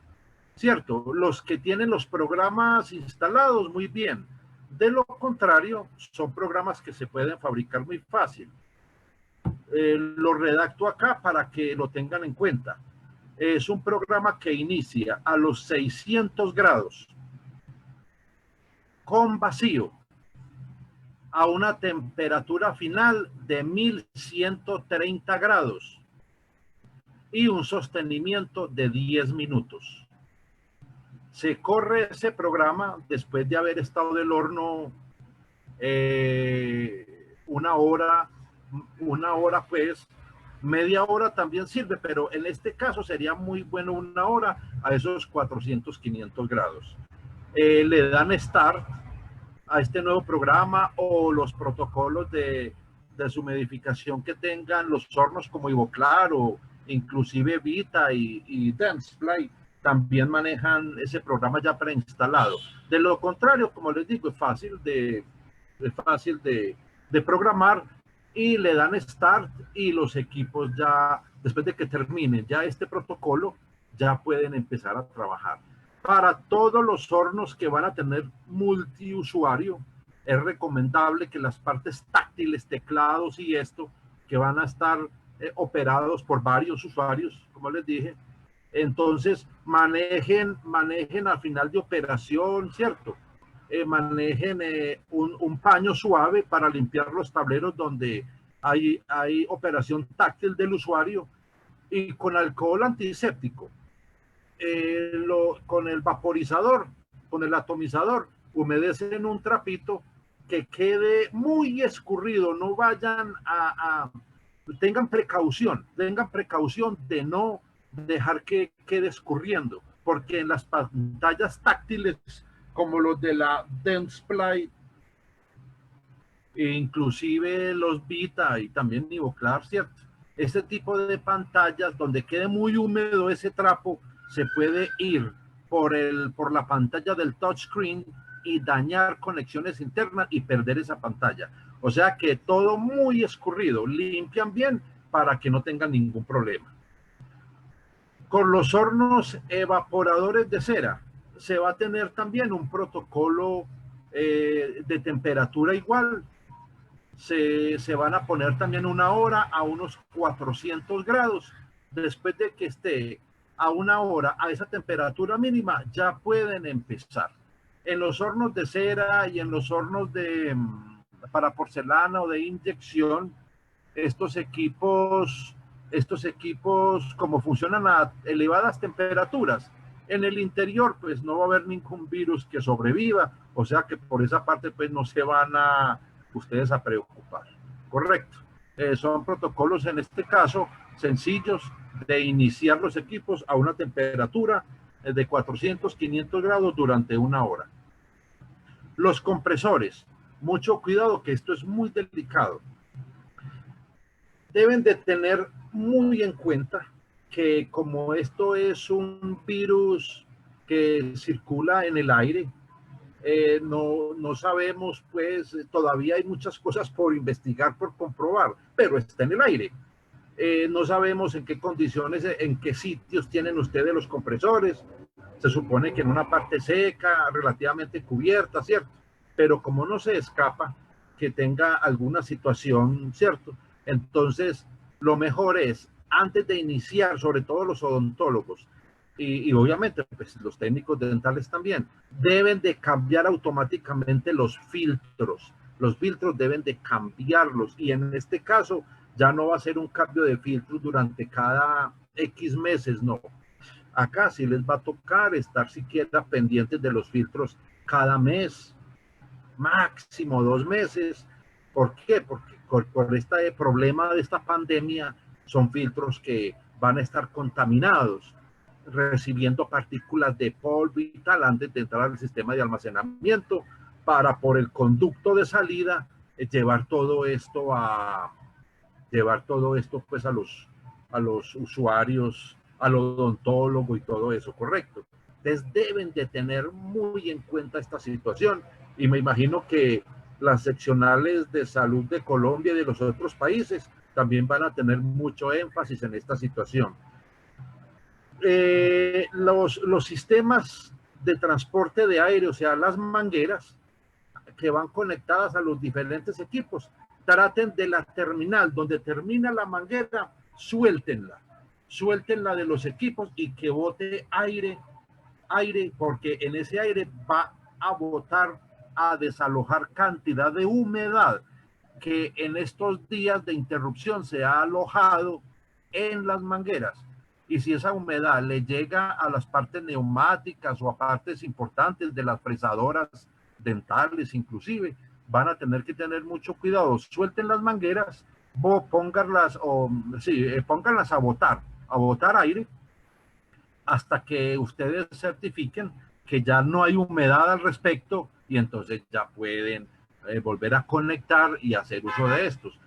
¿cierto? Los que tienen los programas instalados, muy bien. De lo contrario, son programas que se pueden fabricar muy fácil. Lo redacto acá para que lo tengan en cuenta. Es un programa que inicia a los 600 grados con vacío a una temperatura final de 1130 grados y un sostenimiento de 10 minutos. Se corre ese programa después de haber estado del horno 1 hora, pues media hora también sirve, pero en este caso sería muy bueno 1 hora a esos 400, 500 grados. Le dan start a este nuevo programa o los protocolos de deshumidificación que tengan los hornos como Ivoclar o inclusive Vita y Densefly también manejan ese programa ya preinstalado. De lo contrario, como les digo, es fácil de programar y le dan start y los equipos ya, después de que termine ya este protocolo, ya pueden empezar a trabajar. Para todos los hornos que van a tener multiusuario, es recomendable que las partes táctiles, teclados y esto, que van a estar operados por varios usuarios, como les dije, entonces manejen al final de operación, ¿cierto? Manejen un paño suave para limpiar los tableros donde hay operación táctil del usuario, y con alcohol antiséptico, con el vaporizador, con el atomizador, humedecen un trapito que quede muy escurrido. No vayan tengan precaución de no dejar que quede escurriendo, porque en las pantallas táctiles como los de la Dentsply, inclusive los Vita y también Nivoclar, ¿cierto? Este tipo de pantallas donde quede muy húmedo ese trapo, se puede ir por la pantalla del touchscreen y dañar conexiones internas y perder esa pantalla. O sea que todo muy escurrido, limpian bien para que no tengan ningún problema. Con los hornos evaporadores de cera, se va a tener también un protocolo de temperatura igual. Se van a poner también una hora a unos 400 grados. Después de que esté a una hora a esa temperatura mínima, ya pueden empezar. En los hornos de cera y en los hornos para porcelana o de inyección, estos equipos, como funcionan a elevadas temperaturas, en el interior pues no va a haber ningún virus que sobreviva, o sea que por esa parte pues no se van ustedes a preocupar. Correcto. Son protocolos en este caso sencillos de iniciar los equipos a una temperatura de 400, 500 grados durante una hora. Los compresores, mucho cuidado que esto es muy delicado. Deben de tener muy en cuenta que como esto es un virus que circula en el aire, no sabemos, pues todavía hay muchas cosas por investigar, por comprobar, pero está en el aire. No sabemos en qué condiciones, en qué sitios tienen ustedes los compresores. Se supone que en una parte seca, relativamente cubierta, ¿cierto? Pero como no se escapa que tenga alguna situación, ¿cierto? Entonces, lo mejor es, antes de iniciar, sobre todo los odontólogos, y obviamente pues, los técnicos dentales también, deben de cambiar automáticamente los filtros. Los filtros deben de cambiarlos, y en este caso ya no va a ser un cambio de filtros durante cada X meses, no. Acá sí les va a tocar estar siquiera pendientes de los filtros cada mes, máximo 2 meses. ¿Por qué? Porque por este problema de esta pandemia son filtros que van a estar contaminados, recibiendo partículas de polvo y tal antes de entrar al sistema de almacenamiento, para por el conducto de salida llevar todo esto pues a los usuarios, al odontólogo y todo eso, correcto. Entonces deben de tener muy en cuenta esta situación, y me imagino que las seccionales de salud de Colombia y de los otros países también van a tener mucho énfasis en esta situación. Los sistemas de transporte de aire, o sea, las mangueras que van conectadas a los diferentes equipos, traten de la terminal, donde termina la manguera, suéltenla de los equipos y que bote aire, porque en ese aire va a botar, a desalojar cantidad de humedad que en estos días de interrupción se ha alojado en las mangueras. Y si esa humedad le llega a las partes neumáticas o a partes importantes de las fresadoras dentales inclusive, van a tener que tener mucho cuidado. Suelten las mangueras, pónganlas a botar aire, hasta que ustedes certifiquen que ya no hay humedad al respecto, y entonces ya pueden volver a conectar y hacer uso de estos.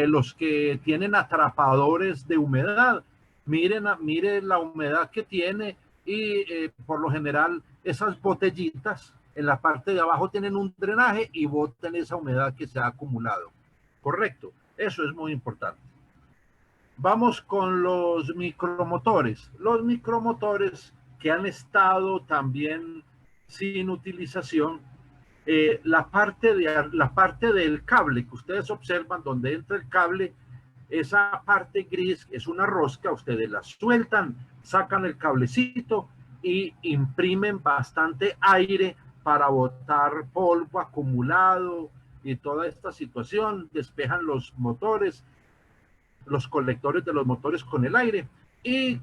Los que tienen atrapadores de humedad, miren la humedad que tiene, y por lo general esas botellitas en la parte de abajo tienen un drenaje y boten esa humedad que se ha acumulado. Correcto. Eso es muy importante. Vamos con los micromotores. Los micromotores que han estado también sin utilización, la parte del cable que ustedes observan donde entra el cable, esa parte gris es una rosca, ustedes la sueltan, sacan el cablecito y imprimen bastante aire para botar polvo acumulado y toda esta situación, despejan los motores, los colectores de los motores con el aire y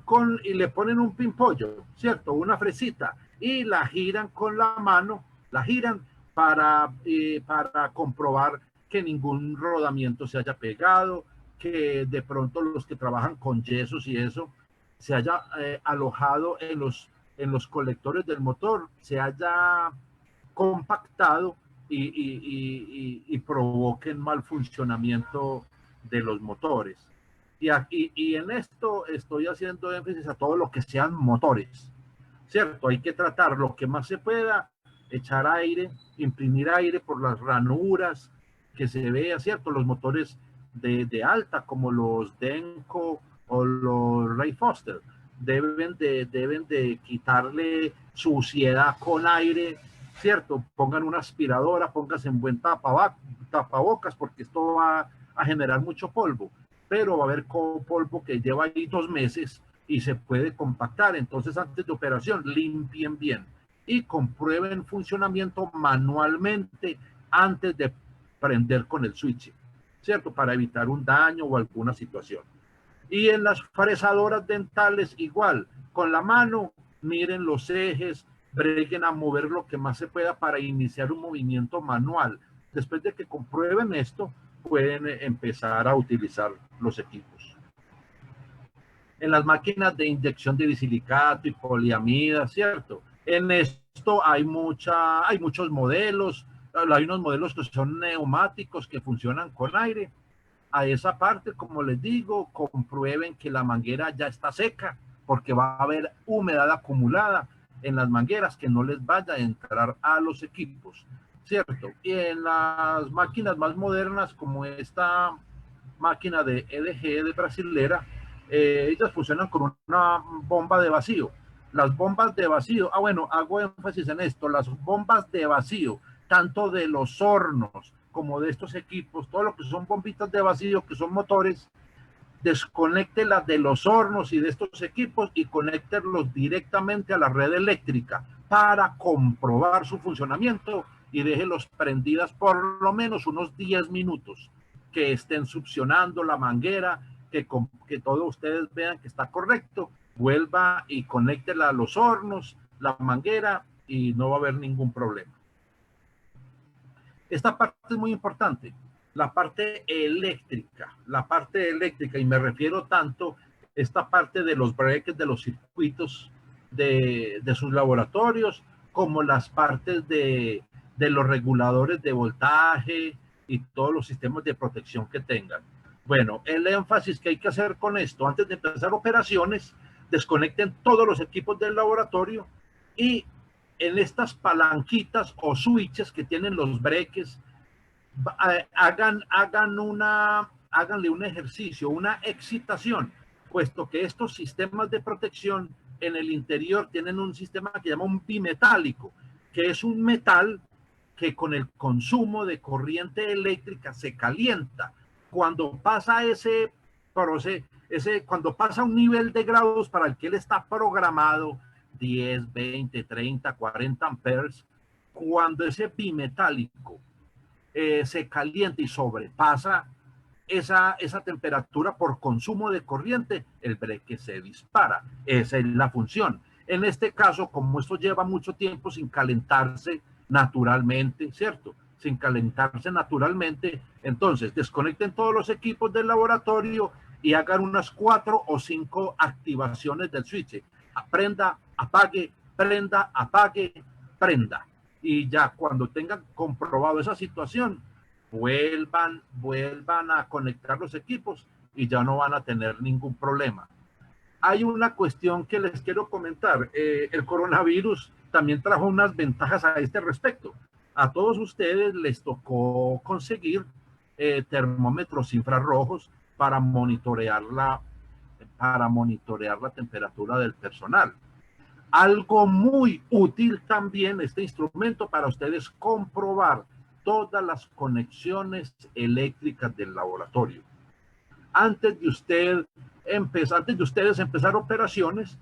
le ponen un pimpollo, ¿cierto? Una fresita y la giran con la mano, la giran para comprobar que ningún rodamiento se haya pegado, que de pronto los que trabajan con yesos y eso se haya alojado en los colectores del motor, se haya compactado y provoquen mal funcionamiento de los motores. Y en esto estoy haciendo énfasis a todo lo que sean motores, ¿cierto? Hay que tratar lo que más se pueda, echar aire, imprimir aire por las ranuras, que se vea, ¿cierto? Los motores de alta, como los Denko o los Ray Foster, deben de quitarle suciedad con aire, ¿cierto? Pongan una aspiradora, pónganse en buen tapabocas, porque esto va a generar mucho polvo, pero va a haber polvo que lleva ahí 2 meses y se puede compactar. Entonces, antes de operación, limpien bien y comprueben funcionamiento manualmente antes de prender con el switch, ¿cierto? Para evitar un daño o alguna situación. Y en las fresadoras dentales igual, con la mano, miren los ejes, breguen a mover lo que más se pueda para iniciar un movimiento manual. Después de que comprueben esto, pueden empezar a utilizar los equipos. En las máquinas de inyección de disilicato y poliamida, ¿cierto? En esto hay muchos modelos. Hay unos modelos que son neumáticos que funcionan con aire. A esa parte, como les digo, comprueben que la manguera ya está seca, porque va a haber humedad acumulada en las mangueras que no les vaya a entrar a los equipos, ¿cierto? Y en las máquinas más modernas, como esta máquina de EDG de brasilera, ellas funcionan con una bomba de vacío. Las bombas de vacío, bueno, hago énfasis en esto, las bombas de vacío, tanto de los hornos como de estos equipos, todo lo que son bombitas de vacío, que son motores, desconéctelas de los hornos y de estos equipos y conéctelos directamente a la red eléctrica para comprobar su funcionamiento y déjelos prendidas por lo menos unos 10 minutos, que estén succionando la manguera, que todos ustedes vean que está correcto, vuelva y conéctela a los hornos, la manguera, y no va a haber ningún problema. Esta parte es muy importante, la parte eléctrica, y me refiero tanto a esta parte de los breakers de los circuitos de sus laboratorios, como las partes de los reguladores de voltaje y todos los sistemas de protección que tengan. Bueno, el énfasis que hay que hacer con esto, antes de empezar operaciones, desconecten todos los equipos del laboratorio y en estas palanquitas o switches que tienen los breakers, háganle un ejercicio, una excitación, puesto que estos sistemas de protección en el interior tienen un sistema que llama un bimetálico, que es un metal que con el consumo de corriente eléctrica se calienta. Cuando pasa ese proceso, cuando pasa un nivel de grados para el que él está programado, 10, 20, 30, 40 amperes, cuando ese bimetálico se calienta y sobrepasa esa temperatura por consumo de corriente, el breque se dispara. Esa es la función. En este caso, como esto lleva mucho tiempo sin calentarse naturalmente, ¿cierto? Sin calentarse naturalmente, entonces desconecten todos los equipos del laboratorio y hagan unas 4 o 5 activaciones del switch. Prenda, apague, prenda, apague, prenda. Y ya cuando tengan comprobado esa situación, vuelvan a conectar los equipos y ya no van a tener ningún problema. Hay una cuestión que les quiero comentar. El coronavirus también trajo unas ventajas a este respecto. A todos ustedes les tocó conseguir termómetros infrarrojos para monitorear la temperatura del personal. Algo muy útil también este instrumento para ustedes comprobar todas las conexiones eléctricas del laboratorio. Antes de ustedes empezar operaciones,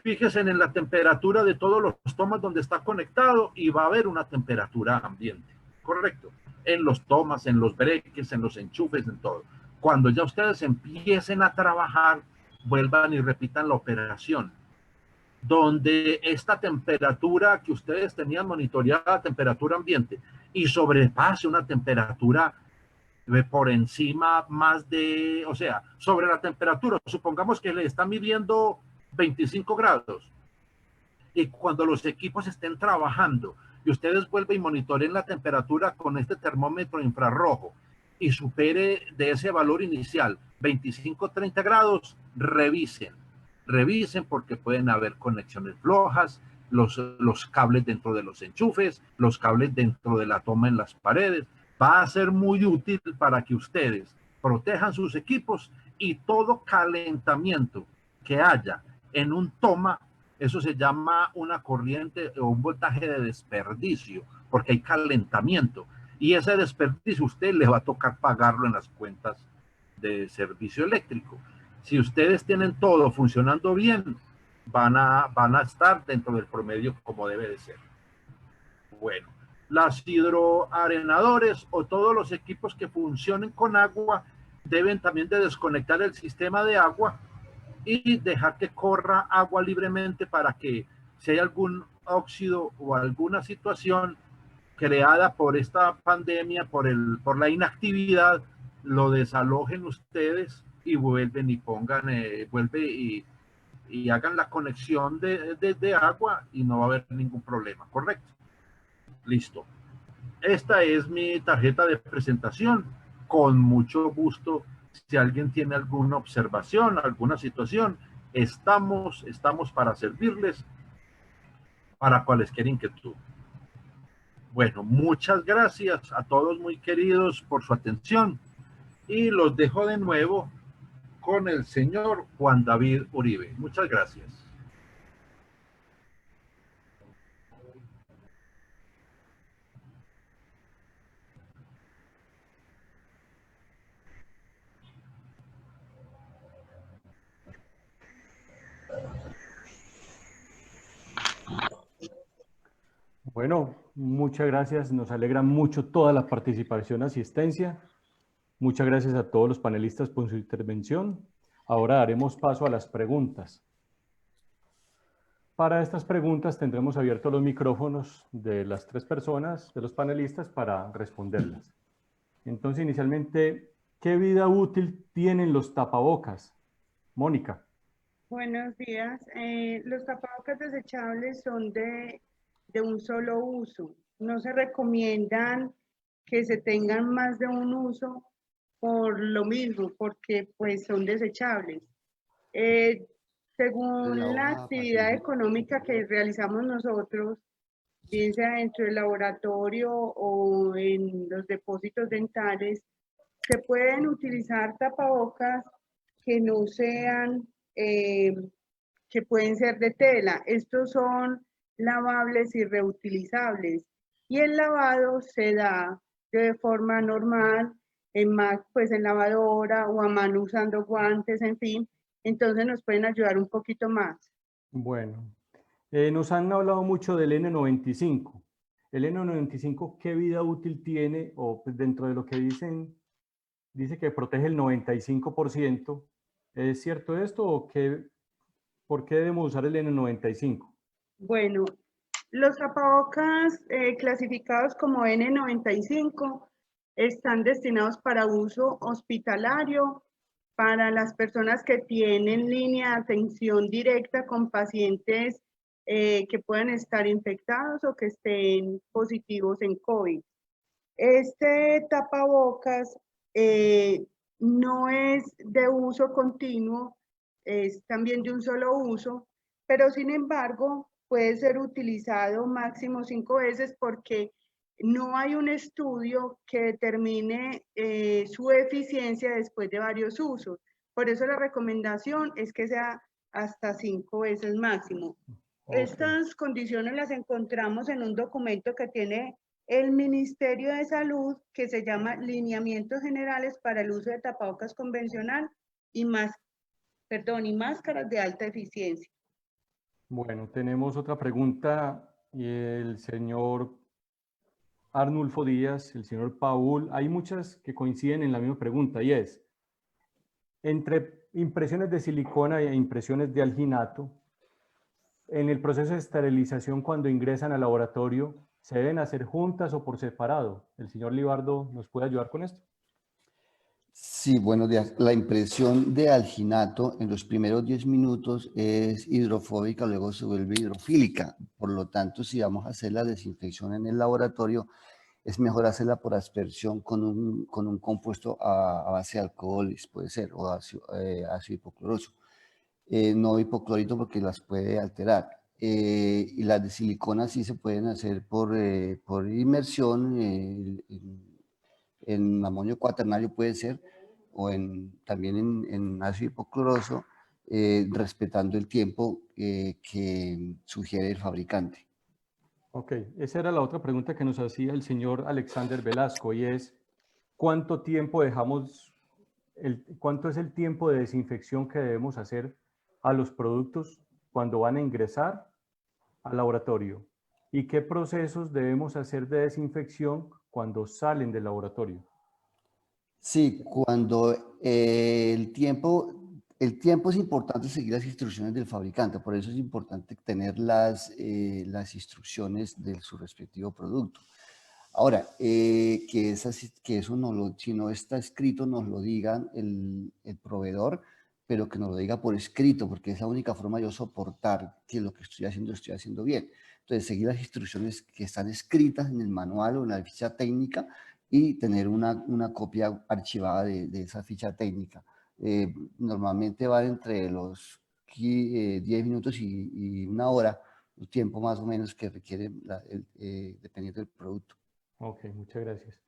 fíjense en la temperatura de todos los tomas donde está conectado y va a haber una temperatura ambiente, ¿correcto? En los tomas, en los breakers, en los enchufes, en todo. Cuando ya ustedes empiecen a trabajar, vuelvan y repitan la operación, donde esta temperatura que ustedes tenían monitoreada, temperatura ambiente, y sobrepase una temperatura por encima más de, o sea, sobre la temperatura, supongamos que le están midiendo 25 grados, y cuando los equipos estén trabajando y ustedes vuelven y monitoreen la temperatura con este termómetro infrarrojo y supere de ese valor inicial 25-30 grados, revisen porque pueden haber conexiones flojas, los cables dentro de los enchufes, los cables dentro de la toma en las paredes. Va a ser muy útil para que ustedes protejan sus equipos y todo calentamiento que haya en un toma, eso se llama una corriente o un voltaje de desperdicio, porque hay calentamiento. Y ese desperdicio usted le va a tocar pagarlo en las cuentas de servicio eléctrico. Si ustedes tienen todo funcionando bien, van a estar dentro del promedio como debe de ser. Bueno, las hidroarenadores o todos los equipos que funcionen con agua deben también de desconectar el sistema de agua y dejar que corra agua libremente para que si hay algún óxido o alguna situación creada por esta pandemia, por la inactividad, lo desalojen ustedes y vuelven y pongan, y hagan la conexión de agua y no va a haber ningún problema, ¿correcto? Listo. Esta es mi tarjeta de presentación. Con mucho gusto, si alguien tiene alguna observación, alguna situación, estamos para servirles para cualquier inquietud. Bueno, muchas gracias a todos muy queridos por su atención y los dejo de nuevo con el señor Juan David Uribe. Muchas gracias. Bueno, muchas gracias. Nos alegra mucho toda la participación, asistencia. Muchas gracias a todos los panelistas por su intervención. Ahora daremos paso a las preguntas. Para estas preguntas tendremos abiertos los micrófonos de las tres personas, de los panelistas, para responderlas. Entonces, inicialmente, ¿qué vida útil tienen los tapabocas? Mónica. Buenos días. Los tapabocas desechables son de un solo uso. No se recomiendan que se tengan más de un uso por lo mismo, porque pues son desechables. Según la actividad económica que realizamos nosotros, bien sea dentro del laboratorio o en los depósitos dentales, se pueden utilizar tapabocas que no sean, que pueden ser de tela. Estos son lavables y reutilizables. Y el lavado se da de forma normal, pues en lavadora o a mano usando guantes, en fin. Entonces nos pueden ayudar un poquito más. Bueno, nos han hablado mucho del N95. ¿El N95 qué vida útil tiene? O pues, dentro de lo que dicen, dice que protege el 95%. ¿Es cierto esto o por qué debemos usar el N95? Bueno, los tapabocas clasificados como N95 están destinados para uso hospitalario, para las personas que tienen línea de atención directa con pacientes que puedan estar infectados o que estén positivos en COVID. Este tapabocas no es de uso continuo, es también de un solo uso, pero sin embargo puede ser utilizado máximo 5 veces porque no hay un estudio que determine su eficiencia después de varios usos. Por eso la recomendación es que sea hasta 5 veces máximo. Okay. Estas condiciones las encontramos en un documento que tiene el Ministerio de Salud, que se llama Lineamientos Generales para el uso de tapabocas convencional y máscaras de alta eficiencia. Bueno, tenemos otra pregunta y el señor Arnulfo Díaz, el señor Paul, hay muchas que coinciden en la misma pregunta y es, entre impresiones de silicona e impresiones de alginato, en el proceso de esterilización cuando ingresan al laboratorio, ¿se deben hacer juntas o por separado? ¿El señor Libardo nos puede ayudar con esto? Sí, buenos días. La impresión de alginato en los primeros 10 minutos es hidrofóbica, luego se vuelve hidrofílica. Por lo tanto, si vamos a hacer la desinfección en el laboratorio, es mejor hacerla por aspersión con un compuesto a base de alcoholes, puede ser, o ácido hipocloroso. No hipoclorito porque las puede alterar. Y las de silicona sí se pueden hacer por inmersión en amonio cuaternario puede ser, o también en ácido hipocloroso, respetando el tiempo que sugiere el fabricante. Ok, esa era la otra pregunta que nos hacía el señor Alexander Velasco y es, ¿cuánto tiempo cuánto es el tiempo de desinfección que debemos hacer a los productos cuando van a ingresar al laboratorio? ¿Y qué procesos debemos hacer de desinfección cuando salen del laboratorio? Sí, cuando el tiempo es importante seguir las instrucciones del fabricante, por eso es importante tener las instrucciones de su respectivo producto. Ahora, que eso si no está escrito, nos lo digan el proveedor, pero que nos lo diga por escrito, porque es la única forma de yo soportar que lo que estoy haciendo bien. Entonces, seguir las instrucciones que están escritas en el manual o en la ficha técnica y tener una copia archivada de esa ficha técnica. Normalmente van entre los 10 minutos y una hora, el tiempo más o menos que requiere dependiendo del producto. Ok, muchas gracias.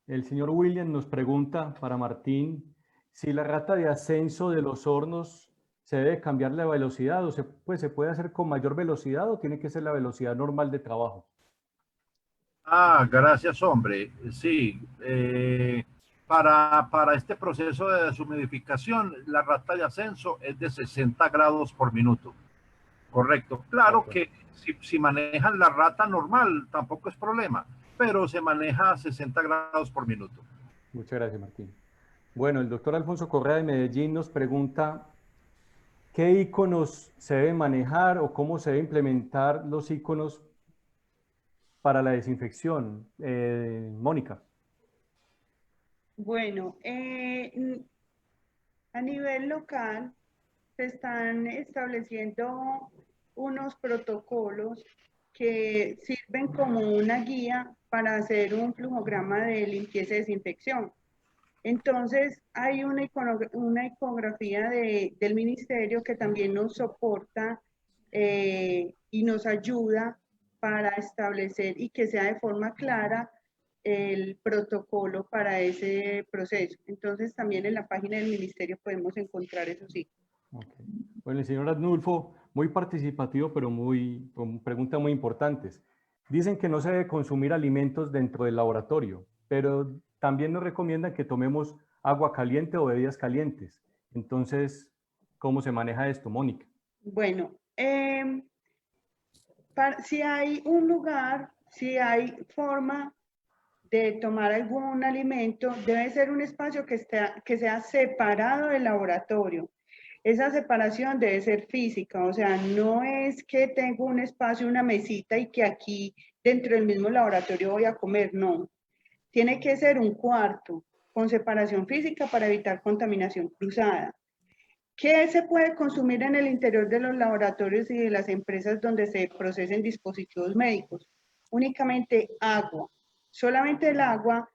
El señor William nos pregunta para Martín si la rata de ascenso de los hornos se debe cambiar la velocidad o se puede hacer con mayor velocidad o tiene que ser la velocidad normal de trabajo. Gracias, hombre. Sí, para este proceso de deshumidificación, la rata de ascenso es de 60 grados por minuto. Correcto. Claro que si manejan la rata normal, tampoco es problema, pero se maneja a 60 grados por minuto. Muchas gracias, Martín. Bueno, el doctor Alfonso Correa de Medellín nos pregunta ¿qué iconos se deben manejar o cómo se deben implementar los iconos para la desinfección? Mónica. Bueno, a nivel local se están estableciendo unos protocolos que sirven como una guía para hacer un flujograma de limpieza y desinfección. Entonces, hay una icografía del ministerio que también nos soporta y nos ayuda para establecer y que sea de forma clara el protocolo para ese proceso. Entonces, también en la página del ministerio podemos encontrar eso sí. Okay. Bueno, el señor Arnulfo, muy participativo, pero con preguntas muy importantes. Dicen que no se debe consumir alimentos dentro del laboratorio, pero también nos recomiendan que tomemos agua caliente o bebidas calientes. Entonces, ¿cómo se maneja esto, Mónica? Bueno, si hay un lugar, si hay forma de tomar algún alimento, debe ser un espacio que sea separado del laboratorio. Esa separación debe ser física, o sea, no es que tengo un espacio, una mesita y que aquí dentro del mismo laboratorio voy a comer, no. Tiene que ser un cuarto con separación física para evitar contaminación cruzada. ¿Qué se puede consumir en el interior de los laboratorios y de las empresas donde se procesen dispositivos médicos? Únicamente agua. Solamente el agua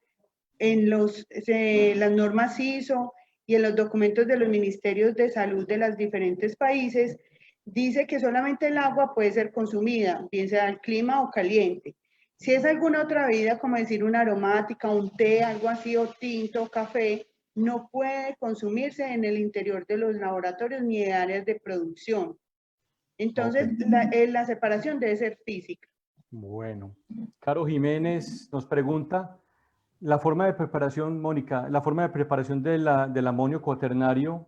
en las normas ISO y en los documentos de los ministerios de salud de los diferentes países, dice que solamente el agua puede ser consumida, bien sea al clima o caliente. Si es alguna otra bebida, como decir una aromática, un té, algo así, o tinto, café, no puede consumirse en el interior de los laboratorios ni de áreas de producción. Entonces, la separación debe ser física. Bueno, Caro Jiménez nos pregunta, la forma de preparación, Mónica, la forma de preparación del amonio cuaternario,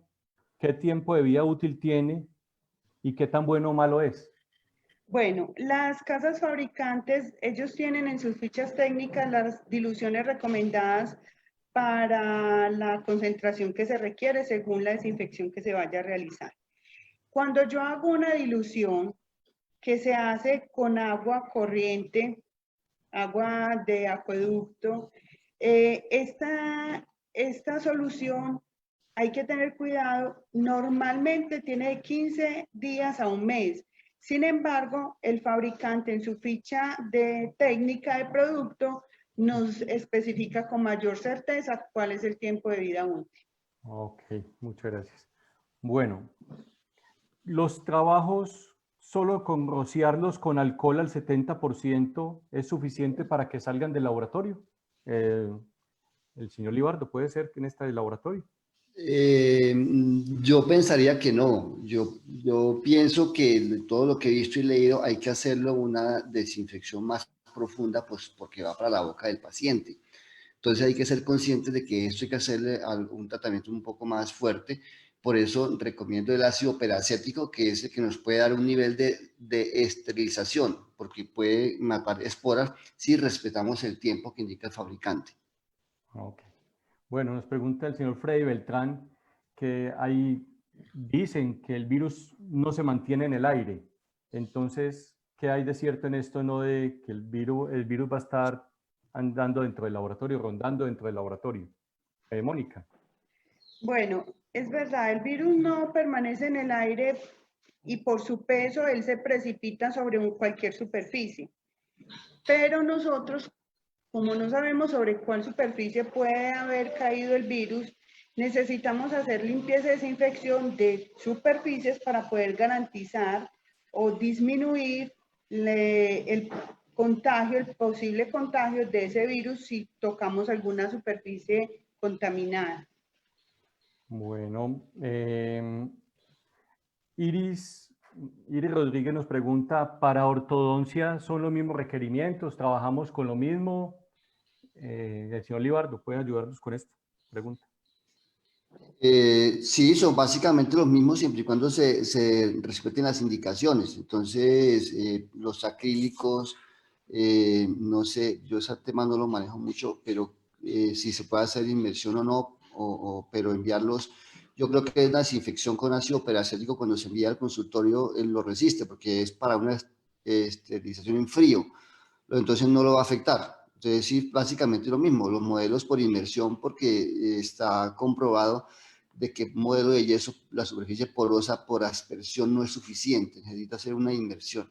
¿qué tiempo de vida útil tiene y qué tan bueno o malo es? Bueno, las casas fabricantes, ellos tienen en sus fichas técnicas las diluciones recomendadas para la concentración que se requiere según la desinfección que se vaya a realizar. Cuando yo hago una dilución que se hace con agua corriente, agua de acueducto, esta solución hay que tener cuidado, normalmente tiene de 15 días a un mes. Sin embargo, el fabricante en su ficha de técnica de producto nos especifica con mayor certeza cuál es el tiempo de vida útil. Ok, muchas gracias. Bueno, los trabajos solo con rociarlos con alcohol al 70% es suficiente para que salgan del laboratorio. El señor Libardo, ¿puede ser que en este laboratorio? Yo pensaría que no. Yo pienso que de todo lo que he visto y leído hay que hacerlo una desinfección más profunda, pues porque va para la boca del paciente. Entonces hay que ser conscientes de que esto hay que hacerle un tratamiento un poco más fuerte. Por eso recomiendo el ácido peracético, que es el que nos puede dar un nivel de esterilización, porque puede matar esporas si respetamos el tiempo que indica el fabricante. Ok. Bueno, nos pregunta el señor Freddy Beltrán que dicen que el virus no se mantiene en el aire. Entonces, ¿qué hay de cierto en esto, no de que el virus va a estar andando dentro del laboratorio, rondando dentro del laboratorio? Mónica. Bueno, es verdad, el virus no permanece en el aire y por su peso él se precipita sobre cualquier superficie. Pero nosotros, como no sabemos sobre cuál superficie puede haber caído el virus, necesitamos hacer limpieza y desinfección de superficies para poder garantizar o disminuir el contagio, el posible contagio de ese virus si tocamos alguna superficie contaminada. Bueno, Iris Rodríguez nos pregunta, ¿para ortodoncia son los mismos requerimientos? ¿Trabajamos con lo mismo? El señor Libardo, ¿puede ayudarnos con esta pregunta? Sí, son básicamente los mismos siempre y cuando se respeten las indicaciones. Entonces, los acrílicos, no sé, yo ese tema no lo manejo mucho, pero si se puede hacer inmersión o no, pero enviarlos, yo creo que la desinfección con ácido peracético cuando se envía al consultorio, él lo resiste porque es para una esterilización en frío, entonces no lo va a afectar. Entonces, sí, básicamente lo mismo, los modelos por inmersión porque está comprobado de que modelo de yeso, la superficie porosa por aspersión no es suficiente, necesita hacer una inmersión.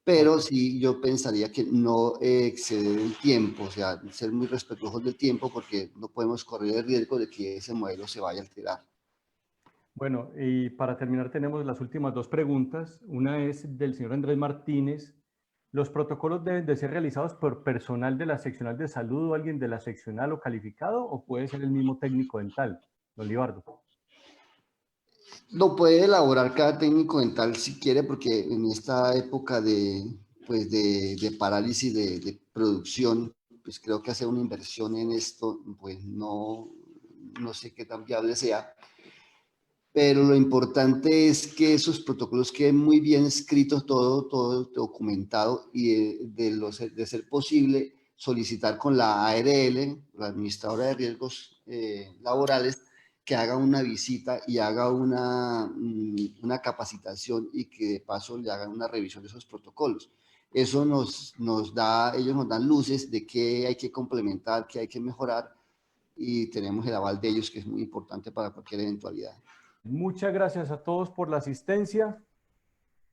Pero sí, yo pensaría que no exceder el tiempo, o sea, ser muy respetuosos del tiempo porque no podemos correr el riesgo de que ese modelo se vaya a alterar. Bueno, y para terminar tenemos las últimas dos preguntas. Una es del señor Andrés Martínez. ¿Los protocolos deben de ser realizados por personal de la seccional de salud o alguien de la seccional o calificado o puede ser el mismo técnico dental? Don Libardo. Lo puede elaborar cada técnico dental si quiere, porque en esta época pues de parálisis de producción, pues creo que hacer una inversión en esto, pues no sé qué tan viable sea. Pero lo importante es que esos protocolos queden muy bien escritos, todo documentado y de ser posible solicitar con la ARL, la Administradora de Riesgos Laborales, que haga una visita y haga una capacitación y que de paso le hagan una revisión de esos protocolos. Eso ellos nos dan luces de qué hay que complementar, qué hay que mejorar y tenemos el aval de ellos que es muy importante para cualquier eventualidad. Muchas gracias a todos por la asistencia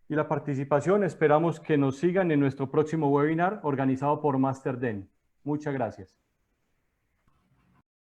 y la participación. Esperamos que nos sigan en nuestro próximo webinar organizado por MasterDen. Muchas gracias.